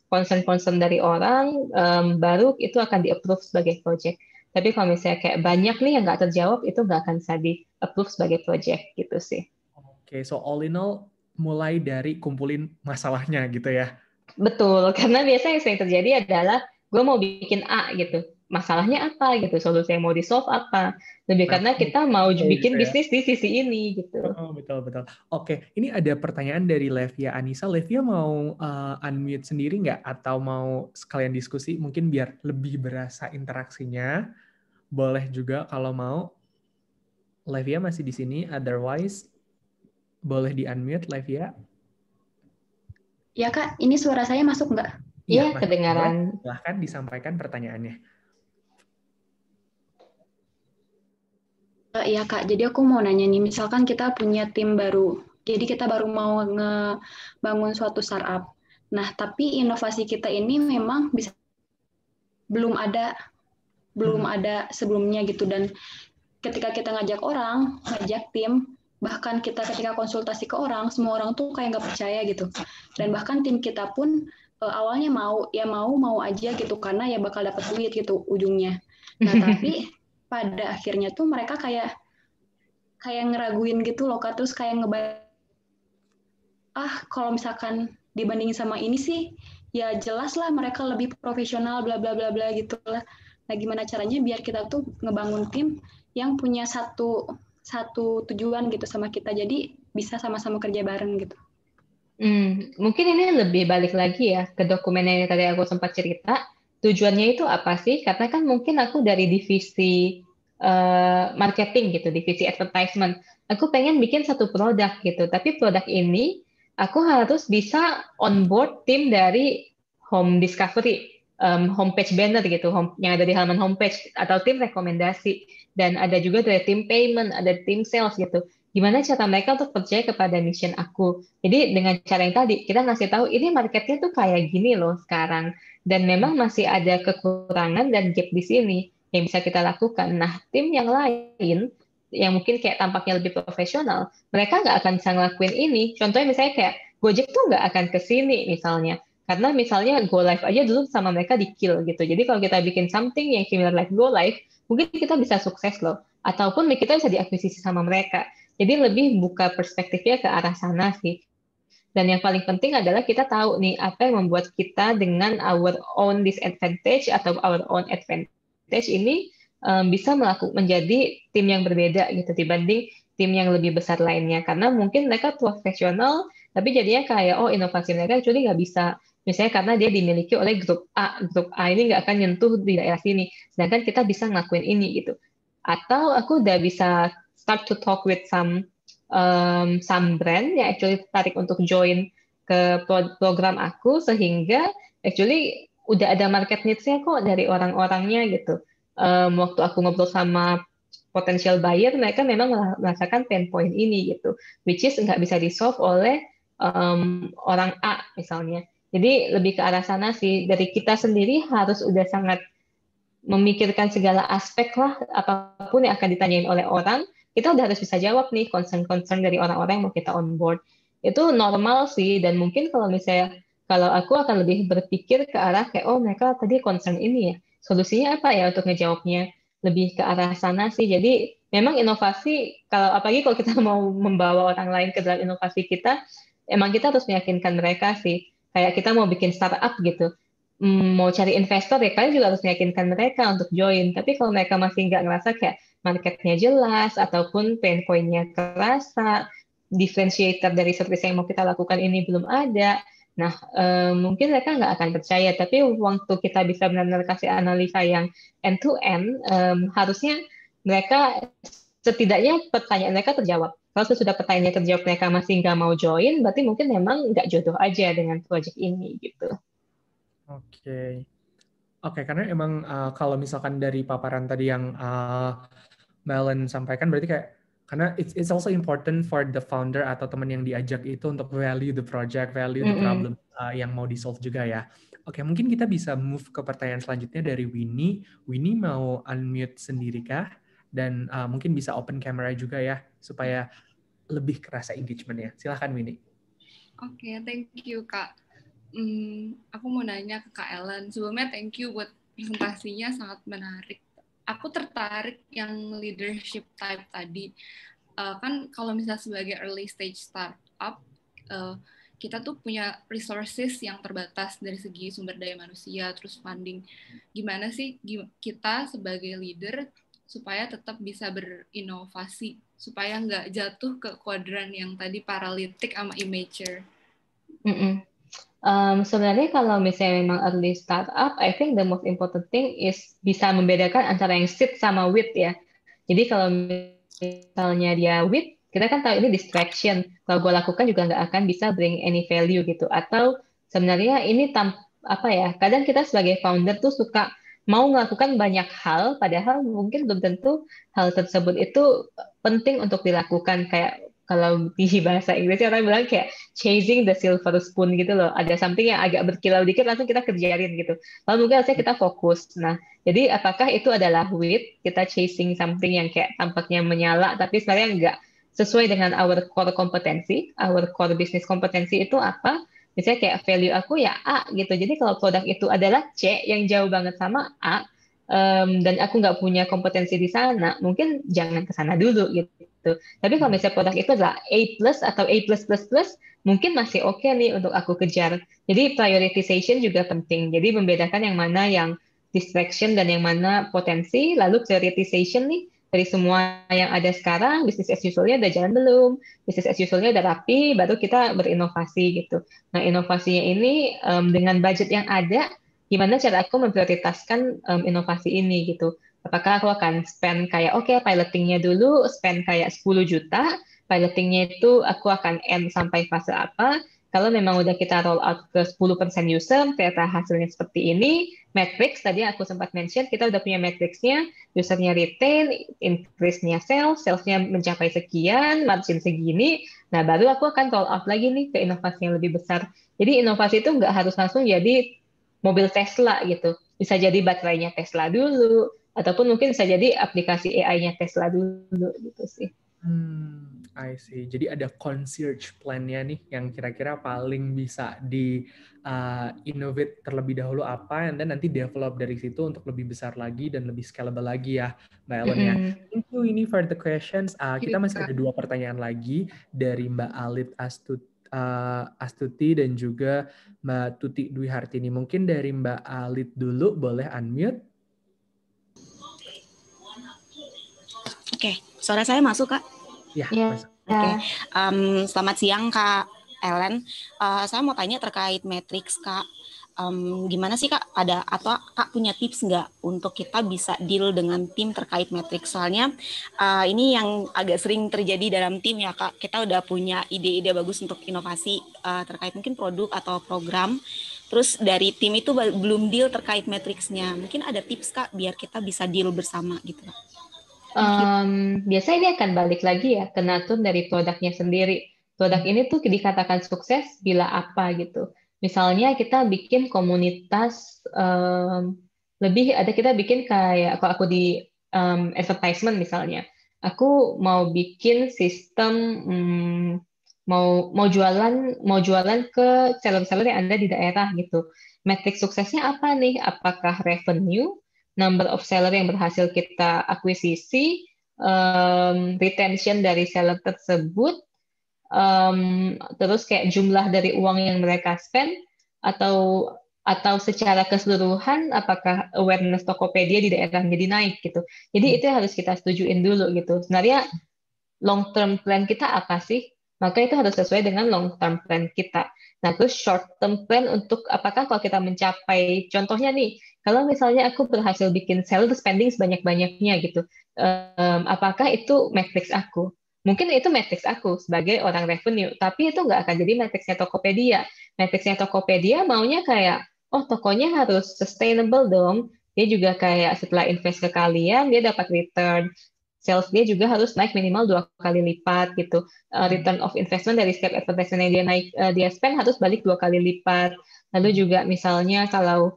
concern-concern dari orang, baru itu akan di-approve sebagai project. Tapi kalau misalnya kayak banyak nih yang nggak terjawab, itu nggak akan bisa di-approve sebagai project gitu sih. Oke, so all in all, mulai dari kumpulin masalahnya gitu ya. Betul, karena biasanya yang sering terjadi adalah gue mau bikin A gitu, masalahnya apa gitu, solusi yang mau di-solve apa. Lebih Nah, karena kita mau gitu bikin ya. bisnis di sisi ini gitu. Oh, betul, betul. Oke, ini ada pertanyaan dari Levia Anissa. Levia mau unmute sendiri nggak? Atau mau sekalian diskusi? Mungkin biar lebih berasa interaksinya. Boleh juga kalau mau. Levia masih di sini, otherwise boleh di-unmute, Levia. Ya Kak, ini suara saya masuk nggak? Iya, Mas, kedengaran. boleh. Silahkan disampaikan pertanyaannya. Iya Kak, jadi aku mau nanya nih, misalkan kita punya tim baru, jadi kita baru mau ngebangun suatu startup. Nah, tapi inovasi kita ini memang belum ada sebelumnya gitu, dan ketika kita ngajak tim, bahkan kita ketika konsultasi ke orang, semua orang tuh kayak nggak percaya gitu. Dan bahkan tim kita pun awalnya mau aja gitu karena ya bakal dapat duit gitu ujungnya. Nah, tapi pada akhirnya tuh mereka kayak ngeraguin gitu loh Kak, terus kayak kalau misalkan dibandingin sama ini sih ya jelas lah mereka lebih profesional bla bla bla bla gitu lah. Nah, gimana caranya biar kita tuh ngebangun tim yang punya satu tujuan gitu sama kita, jadi bisa sama-sama kerja bareng gitu. Mungkin ini lebih balik lagi ya ke dokumen yang tadi aku sempat cerita. tujuannya itu apa sih? Karena kan mungkin aku dari divisi marketing gitu, divisi advertisement. Aku pengen bikin satu produk gitu, tapi produk ini aku harus bisa onboard tim dari home discovery, homepage banner gitu, yang ada di halaman homepage, atau tim rekomendasi, dan ada juga dari tim payment, ada tim sales gitu. Gimana cara mereka untuk percaya kepada mission aku? Jadi dengan cara yang tadi, kita ngasih tahu ini marketnya tuh kayak gini loh sekarang, dan memang masih ada kekurangan dan gap di sini yang bisa kita lakukan. Nah, tim yang lain yang mungkin kayak tampaknya lebih profesional, mereka nggak akan bisa ngelakuin ini. Contohnya misalnya kayak Gojek tuh nggak akan ke sini misalnya. Karena misalnya Go Live aja dulu sama mereka di kill gitu. Jadi kalau kita bikin something yang similar like Go Live, mungkin kita bisa sukses loh. Ataupun kita bisa diakuisisi sama mereka. Jadi lebih buka perspektifnya ke arah sana sih. Dan yang paling penting adalah kita tahu nih apa yang membuat kita dengan our own disadvantage atau our own advantage ini bisa menjadi tim yang berbeda gitu dibanding tim yang lebih besar lainnya. Karena mungkin mereka profesional, tapi jadinya kayak inovasi mereka actually nggak bisa. Misalnya karena dia dimiliki oleh grup A ini nggak akan nyentuh di daerah sini, sedangkan kita bisa ngelakuin ini gitu. Atau aku udah bisa start to talk with some brand yang actually tertarik untuk join ke program aku, sehingga actually udah ada market needs-nya kok dari orang-orangnya gitu. Waktu aku ngobrol sama potential buyer, mereka memang merasakan pain point ini gitu, which is nggak bisa di-solve oleh orang A misalnya. Jadi lebih ke arah sana sih, dari kita sendiri harus udah sangat memikirkan segala aspek lah, apapun yang akan ditanyain oleh orang, kita udah harus bisa jawab nih concern-concern dari orang-orang yang mau kita onboard. Itu normal sih, dan mungkin kalau aku akan lebih berpikir ke arah kayak, mereka tadi concern ini ya, solusinya apa ya untuk ngejawabnya, lebih ke arah sana sih. Jadi memang inovasi, apalagi kalau kita mau membawa orang lain ke dalam inovasi kita, emang kita harus meyakinkan mereka sih. Kayak kita mau bikin startup gitu, mau cari investor ya kalian juga harus meyakinkan mereka untuk join. Tapi kalau mereka masih nggak ngerasa kayak marketnya jelas ataupun pain point-nya terasa, differentiator dari service yang mau kita lakukan ini belum ada, nah mungkin mereka nggak akan percaya. Tapi waktu kita bisa benar-benar kasih analisa yang end to end, harusnya mereka setidaknya pertanyaan mereka terjawab. Kalau sudah pertanyaannya terjawab mereka masih nggak mau join, berarti mungkin memang nggak jodoh aja dengan project ini gitu. Oke, karena emang kalau misalkan dari paparan tadi yang Mbak Ellen sampaikan, berarti kayak karena it's also important for the founder atau teman yang diajak itu untuk value the project, value the problem yang mau di-solve juga ya. Oke, mungkin kita bisa move ke pertanyaan selanjutnya dari Winnie. Winnie mau unmute sendiri kah? Dan mungkin bisa open camera juga ya, supaya lebih kerasa engagement-nya. Silahkan Winnie. Oke, thank you Kak. Aku mau nanya ke Kak Ellen. Sebelumnya thank you buat presentasinya, sangat menarik. Aku tertarik yang leadership type tadi. Kan kalau misalnya sebagai early stage startup, kita tuh punya resources yang terbatas dari segi sumber daya manusia, terus funding. Gimana sih kita sebagai leader supaya tetap bisa berinovasi, supaya nggak jatuh ke kuadran yang tadi paralitik sama immature? Sebenarnya kalau misalnya memang early startup, I think the most important thing is bisa membedakan antara yang seed sama with ya. Jadi kalau misalnya dia with, kita kan tahu ini distraction. Kalau gue lakukan juga nggak akan bisa bring any value gitu. Atau sebenarnya ini kadang kita sebagai founder tuh suka mau melakukan banyak hal, padahal mungkin belum tentu hal tersebut itu penting untuk dilakukan. Kayak kalau di bahasa Inggrisnya orang bilang kayak chasing the silver spoon gitu loh. Ada something yang agak berkilau dikit langsung kita kerjain gitu. Lalu mungkin harusnya kita fokus. Nah, jadi apakah itu adalah with, kita chasing something yang kayak tampaknya menyala, tapi sebenarnya nggak sesuai dengan our core kompetensi, our core business kompetensi itu apa? Misalnya kayak value aku ya A gitu. Jadi kalau produk itu adalah C yang jauh banget sama A, dan aku nggak punya kompetensi di sana, mungkin jangan ke sana dulu gitu. Tapi kalau misalnya produk itu adalah A+ atau A+++, mungkin masih oke nih untuk aku kejar. Jadi prioritization juga penting. Jadi membedakan yang mana yang distraction dan yang mana potensi, lalu prioritization nih dari semua yang ada sekarang, business as usual-nya udah jalan belum, business as usual-nya udah rapi, baru kita berinovasi gitu. Nah, inovasinya ini dengan budget yang ada, gimana cara aku memprioritaskan inovasi ini gitu. Apakah aku akan spend kayak, oke, pilotingnya dulu, spend kayak 10 juta, pilotingnya itu aku akan end sampai fase apa. Kalau memang udah kita roll out ke 10% user, ternyata hasilnya seperti ini, matrix, tadi aku sempat mention, kita udah punya matrixnya, usernya retain, increase-nya sales-nya mencapai sekian, margin segini, nah baru aku akan roll out lagi nih ke inovasi yang lebih besar. Jadi inovasi itu nggak harus langsung jadi mobil Tesla gitu. Bisa jadi baterainya Tesla dulu, ataupun mungkin bisa jadi aplikasi AI-nya Tesla dulu gitu sih. I see. Jadi ada concierge plan-nya nih yang kira-kira paling bisa di innovate terlebih dahulu apa, dan nanti develop dari situ untuk lebih besar lagi dan lebih scalable lagi ya, Mbak Ellen ya. Thank you ini for the questions. Kita masih ada 2 pertanyaan lagi dari Mbak Alit Astuti dan juga Mbak Tuti Dwi Hartini. Mungkin dari Mbak Alit dulu, boleh unmute. Oke, suara saya masuk, Kak? Ya, masuk. Oke. Selamat siang, Kak Ellen. Saya mau tanya terkait matrix, Kak. Gimana sih, Kak? Atau Kak punya tips nggak untuk kita bisa deal dengan tim terkait matrix? Soalnya ini yang agak sering terjadi dalam tim ya, Kak. Kita udah punya ide-ide bagus untuk inovasi terkait mungkin produk atau program. Terus dari tim itu belum deal terkait matrixnya. Mungkin ada tips, Kak, biar kita bisa deal bersama gitu, Kak. Biasanya ini akan balik lagi ya ke natur dari produknya sendiri. Produk ini tuh dikatakan sukses bila apa gitu. Misalnya kita bikin komunitas kita bikin kayak kalau aku di advertisement misalnya, aku mau bikin sistem mau jualan ke seller-seller yang ada di daerah gitu. Metrik suksesnya apa nih? Apakah revenue, number of seller yang berhasil kita akuisisi, retention dari seller tersebut, terus kayak jumlah dari uang yang mereka spend, atau secara keseluruhan apakah awareness Tokopedia di daerah jadi naik gitu. Jadi itu yang harus kita setujuin dulu gitu. Sebenarnya long term plan kita apa sih? Maka itu harus sesuai dengan long term plan kita. Nah, terus short term plan untuk apakah kalau kita mencapai, contohnya nih, kalau misalnya aku berhasil bikin seller spending sebanyak-banyaknya gitu, apakah itu matrix aku? Mungkin itu matrix aku sebagai orang revenue, tapi itu nggak akan jadi matrixnya Tokopedia. Matrixnya Tokopedia maunya kayak, oh tokonya harus sustainable dong. Dia juga kayak setelah invest ke kalian, dia dapat return. Sales dia juga harus naik minimal 2 kali lipat gitu. Return of investment dari setiap advertisement yang dia naik, dia spend harus balik 2 kali lipat. Lalu juga misalnya kalau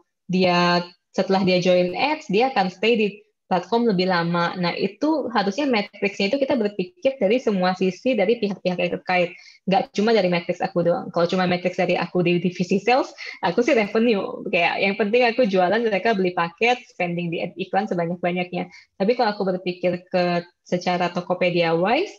setelah dia join ads, dia akan stay di platform lebih lama. Nah, itu harusnya matrixnya itu kita berpikir dari semua sisi dari pihak-pihak yang terkait. Nggak cuma dari matrix aku doang. Kalau cuma matrix dari aku di divisi sales, aku sih revenue. Kayak yang penting aku jualan, mereka beli paket, spending di iklan sebanyak-banyaknya. Tapi kalau aku berpikir secara Tokopedia-wise,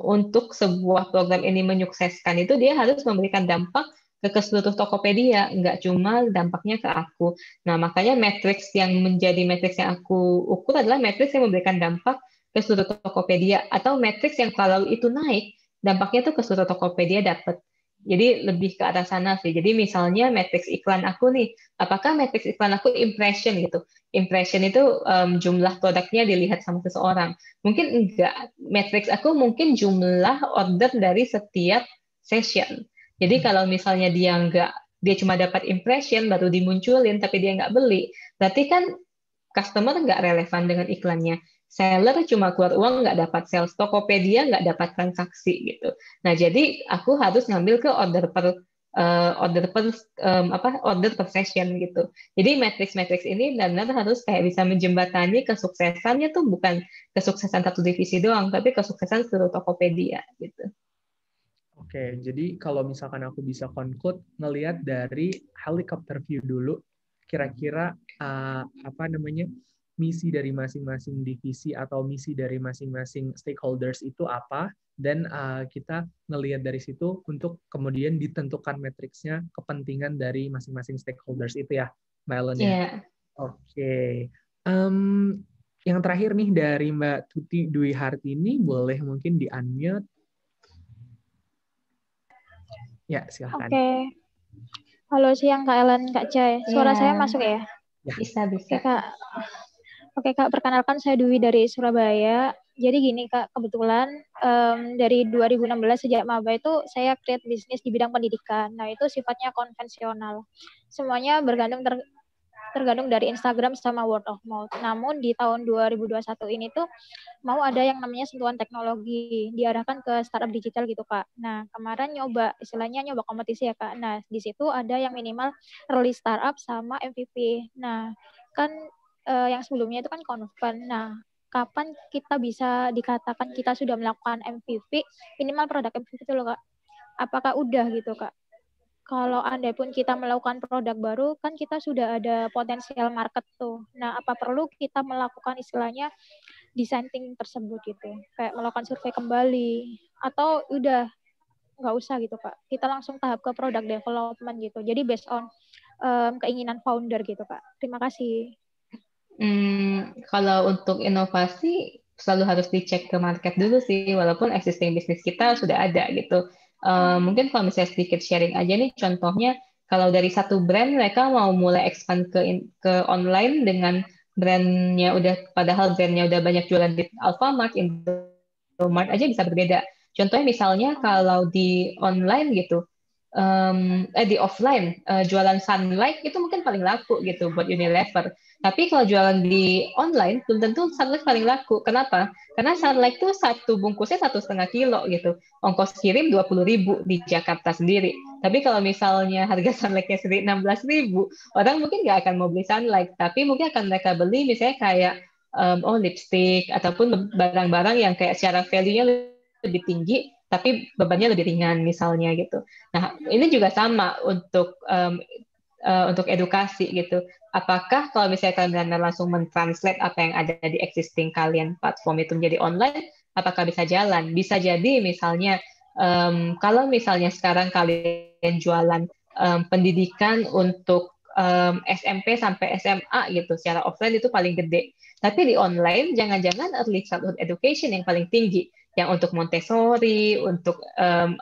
untuk sebuah program ini menyukseskan itu dia harus memberikan dampak ke seluruh Tokopedia, nggak cuma dampaknya ke aku. Nah, makanya matriks yang menjadi matriks yang aku ukur adalah matriks yang memberikan dampak ke seluruh Tokopedia, atau matriks yang kalau itu naik, dampaknya tuh ke seluruh Tokopedia dapat. Jadi lebih ke arah sana sih. Jadi misalnya matriks iklan aku nih, apakah matriks iklan aku impression gitu? Impression itu jumlah produknya dilihat sama seseorang. Mungkin enggak. Matriks aku mungkin jumlah order dari setiap session. Jadi kalau misalnya dia cuma dapat impression baru dimunculin tapi dia nggak beli, berarti kan customer nggak relevan dengan iklannya. Seller cuma keluar uang nggak dapat sales, Tokopedia nggak dapat transaksi gitu. Nah jadi aku harus ngambil ke order per session gitu. Jadi matrix ini benar-benar harus kayak bisa menjembatani kesuksesannya tuh bukan kesuksesan satu divisi doang, tapi kesuksesan seluruh Tokopedia gitu. Oke, jadi kalau misalkan aku bisa conclude ngelihat dari helicopter view dulu, kira-kira misi dari masing-masing divisi atau misi dari masing-masing stakeholders itu apa, dan kita ngelihat dari situ untuk kemudian ditentukan matriksnya kepentingan dari masing-masing stakeholders itu ya, Mbak Ellen ya. Yeah. Oke. Yang terakhir nih dari Mbak Tuti Dwi Hartini, boleh mungkin di-unmute. Ya, silakan. Oke. Halo, siang Kak Ellen, Kak Jai. Suara saya masuk ya? Bisa. Oke, Kak. Oke, Kak, perkenalkan saya Dwi dari Surabaya. Jadi gini, Kak, kebetulan dari 2016 sejak maba itu saya create bisnis di bidang pendidikan. Nah, itu sifatnya konvensional. Semuanya tergantung dari Instagram sama word of mouth. Namun di tahun 2021 ini tuh mau ada yang namanya sentuhan teknologi, diarahkan ke startup digital gitu, Kak. Nah, kemarin istilahnya nyoba kompetisi ya, Kak. Nah, di situ ada yang minimal early startup sama MVP. Nah, kan yang sebelumnya itu kan konven. Nah, kapan kita bisa dikatakan kita sudah melakukan MVP, minimal produk MVP itu loh, Kak. Apakah udah gitu, Kak? Kalau andai pun kita melakukan produk baru, kan kita sudah ada potensial market tuh. Nah, apa perlu kita melakukan istilahnya design thinking tersebut gitu? Kayak melakukan survei kembali, atau udah nggak usah gitu, Kak? Kita langsung tahap ke product development gitu. Jadi based on keinginan founder gitu, Kak. Terima kasih. Kalau untuk inovasi selalu harus dicek ke market dulu sih, walaupun existing bisnis kita sudah ada gitu. Mungkin kalau misalnya sedikit sharing aja nih, contohnya kalau dari satu brand mereka mau mulai expand ke online dengan brandnya padahal brandnya udah banyak jualan di Alfamart, Indomart aja bisa berbeda. Contohnya misalnya kalau di online gitu, di offline jualan Sunlight itu mungkin paling laku gitu buat Unilever. Tapi kalau jualan di online belum tentu Sunlight paling laku. Kenapa? Karena Sunlight tuh satu bungkusnya 1,5 kilo gitu. Ongkos kirim 20.000 di Jakarta sendiri. Tapi kalau misalnya harga Sunlightnya sendiri 16.000, orang mungkin nggak akan mau beli Sunlight. Tapi mungkin akan mereka beli misalnya kayak lipstick ataupun barang-barang yang kayak secara value-nya lebih tinggi tapi bebannya lebih ringan misalnya gitu. Nah, ini juga sama untuk edukasi gitu. Apakah kalau misalnya kalian langsung mentranslate apa yang ada di existing kalian platform itu menjadi online, apakah bisa jalan? Bisa jadi misalnya kalau misalnya sekarang kalian jualan pendidikan untuk SMP sampai SMA gitu, secara offline itu paling gede. Tapi di online jangan-jangan early childhood education yang paling tinggi, yang untuk Montessori, untuk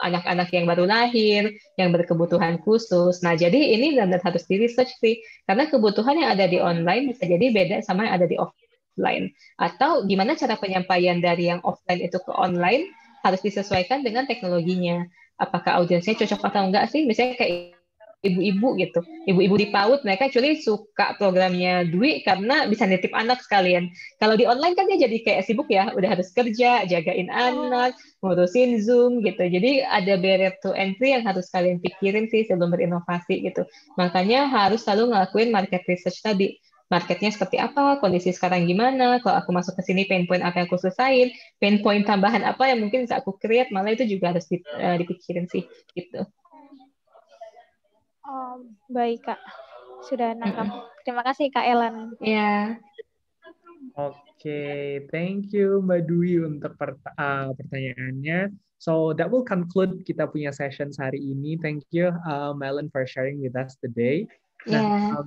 anak-anak yang baru lahir, yang berkebutuhan khusus. Nah, jadi ini benar-benar harus di-research sih, karena kebutuhan yang ada di online bisa jadi beda sama yang ada di offline. Atau gimana cara penyampaian dari yang offline itu ke online harus disesuaikan dengan teknologinya. Apakah audiensnya cocok atau enggak sih? Misalnya kayak ibu-ibu gitu. Ibu-ibu di PAUD, mereka actually suka programnya Dwi karena bisa nitip anak sekalian. Kalau di online kan dia jadi kayak sibuk ya, udah harus kerja, jagain anak, ngurusin Zoom gitu. Jadi ada barrier to entry yang harus kalian pikirin sih sebelum berinovasi gitu. Makanya harus selalu ngelakuin market research tadi. Marketnya seperti apa, kondisi sekarang gimana, kalau aku masuk ke sini pain point apa yang aku selesain, pain point tambahan apa yang mungkin bisa aku create, malah itu juga harus dipikirin sih gitu. Baik, Kak. Sudah nangkap. Terima kasih, Kak Ellen. Ya. Oke, thank you Mbak Dwi untuk pertanyaannya. So that will conclude kita punya session hari ini. Thank you Mbak Ellen for sharing with us today. Nah,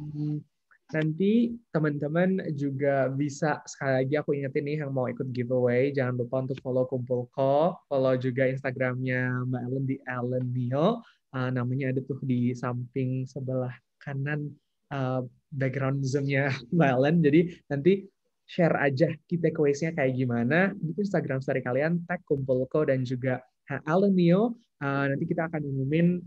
nanti teman-teman juga bisa, sekali lagi aku ingetin nih yang mau ikut giveaway, jangan lupa untuk follow Kumpulko, follow juga Instagramnya Mbak Ellen di Ellen Nio. Namanya ada tuh di samping sebelah kanan background Zoom-nya Mbak Ellen. Jadi nanti share aja key takeaways-nya kayak gimana di Instagram story kalian, tag Kumpulko dan juga Ellen Nio. Nanti kita akan umumin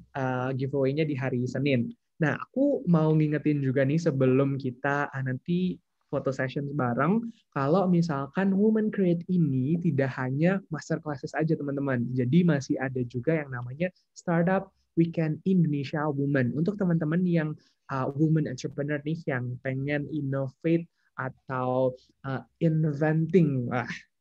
giveaway-nya di hari Senin. Nah, aku mau ngingetin juga nih sebelum kita nanti foto session bareng, kalau misalkan Women Create ini tidak hanya master classes aja teman-teman, jadi masih ada juga yang namanya Startup Weekend Indonesia Women. Untuk teman-teman yang women entrepreneur nih yang pengen innovate atau inventing,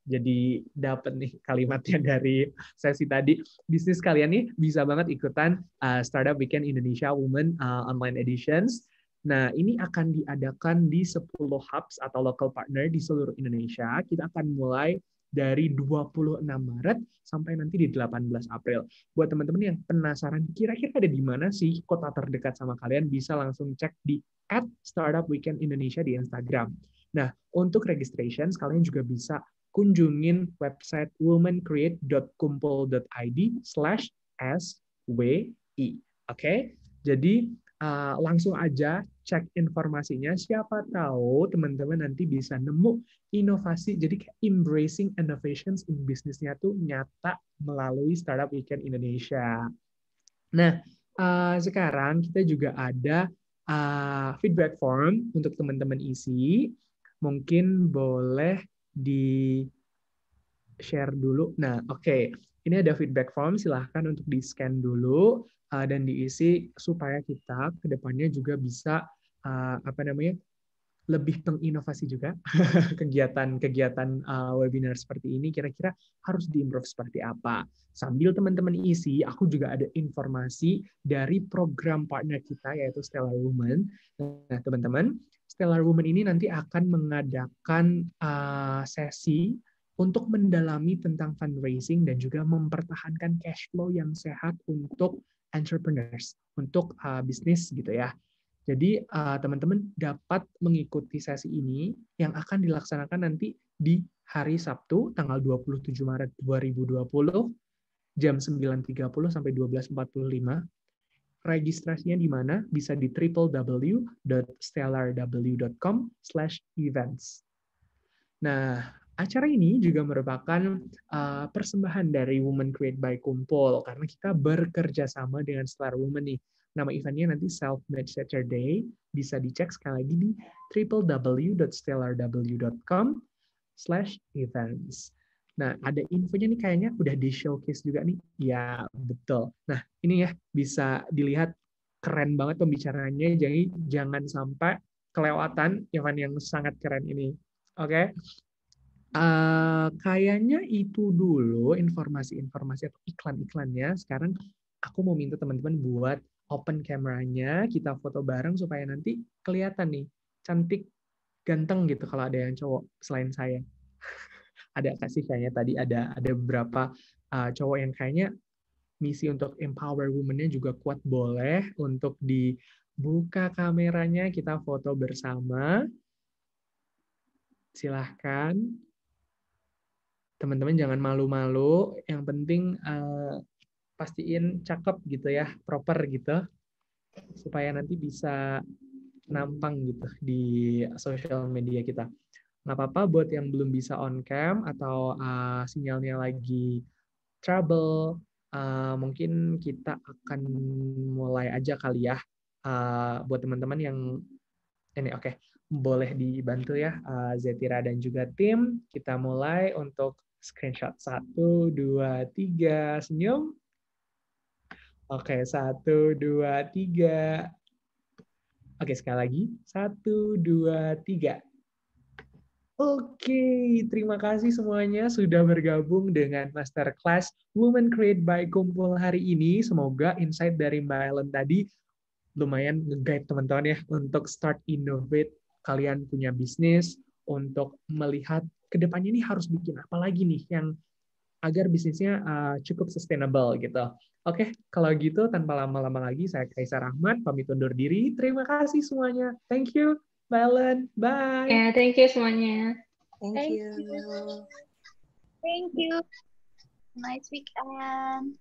jadi dapat nih kalimatnya dari sesi tadi. Bisnis kalian nih bisa banget ikutan Startup Weekend Indonesia Women Online Editions. Nah, ini akan diadakan di 10 hubs atau local partner di seluruh Indonesia. Kita akan mulai dari 26 Maret sampai nanti di 18 April. Buat teman-teman yang penasaran kira-kira ada di mana sih kota terdekat sama kalian, bisa langsung cek di @startupweekendindonesia di Instagram. Nah, untuk registration kalian juga bisa kunjungin website womencreate.kumpul.id/SWI. Oke? Jadi langsung aja cek informasinya. Siapa tahu teman-teman nanti bisa nemu inovasi. Jadi embracing innovations in bisnisnya tuh nyata melalui Startup Weekend Indonesia. Nah, sekarang kita juga ada feedback form untuk teman-teman isi. Mungkin boleh di-share dulu. Nah, oke. Ini ada feedback form, silahkan untuk di-scan dulu dan diisi supaya kita ke depannya juga bisa lebih menginovasi juga kegiatan-kegiatan webinar seperti ini. Kira-kira harus diimprove seperti apa? Sambil teman-teman isi, aku juga ada informasi dari program partner kita yaitu Stellar Women. Nah, teman-teman, Stellar Women ini nanti akan mengadakan sesi untuk mendalami tentang fundraising dan juga mempertahankan cash flow yang sehat untuk entrepreneurs, untuk bisnis gitu ya. Jadi teman-teman dapat mengikuti sesi ini yang akan dilaksanakan nanti di hari Sabtu tanggal 27 Maret 2020 jam 9.30 sampai 12.45. Registrasinya di mana? Bisa di www.stellarw.com/events. Nah, acara ini juga merupakan persembahan dari Women Create by Kumpul karena kita bekerja sama dengan Stellar Women nih. Nama eventnya nanti Self-Made Saturday. Bisa dicek sekali lagi di www.stellarw.com/events. Nah, ada infonya nih kayaknya udah di showcase juga nih. Ya, betul. Nah, ini ya bisa dilihat keren banget pembicaranya. Jadi jangan sampai kelewatan event yang sangat keren ini. Oke. Kayaknya itu dulu informasi-informasi atau iklan-iklannya. Sekarang aku mau minta teman-teman buat open kameranya, kita foto bareng supaya nanti kelihatan nih, cantik, ganteng gitu kalau ada yang cowok selain saya. Ada kasih kayaknya tadi ada beberapa cowok yang kayaknya misi untuk empower women-nya juga kuat, boleh untuk dibuka kameranya, kita foto bersama. Silahkan. Teman-teman jangan malu-malu, yang penting pastiin cakep gitu ya, proper gitu, supaya nanti bisa nampang gitu di sosial media kita. Nggak apa-apa buat yang belum bisa on cam atau sinyalnya lagi trouble, mungkin kita akan mulai aja kali ya. Buat teman-teman yang ini oke. Boleh dibantu ya Zetira dan juga tim. Kita mulai untuk screenshot 1, 2, 3. Senyum. Oke, 1, 2, 3. Oke, sekali lagi. 1, 2, 3. Oke, terima kasih semuanya sudah bergabung dengan Masterclass Women Create by Kumpul hari ini. Semoga insight dari Mbak Ellen tadi lumayan nge-guide teman-teman ya untuk start innovate. Kalian punya bisnis, untuk melihat ke depannya ini harus bikin apa lagi nih yang agar bisnisnya cukup sustainable gitu. Oke, kalau gitu tanpa lama-lama lagi saya Kaisar Ahmad pamit undur diri. Terima kasih semuanya. Thank you, Mbak Ellen. Bye. Ya, thank you semuanya. Thank you. Thank you. Nice weekend.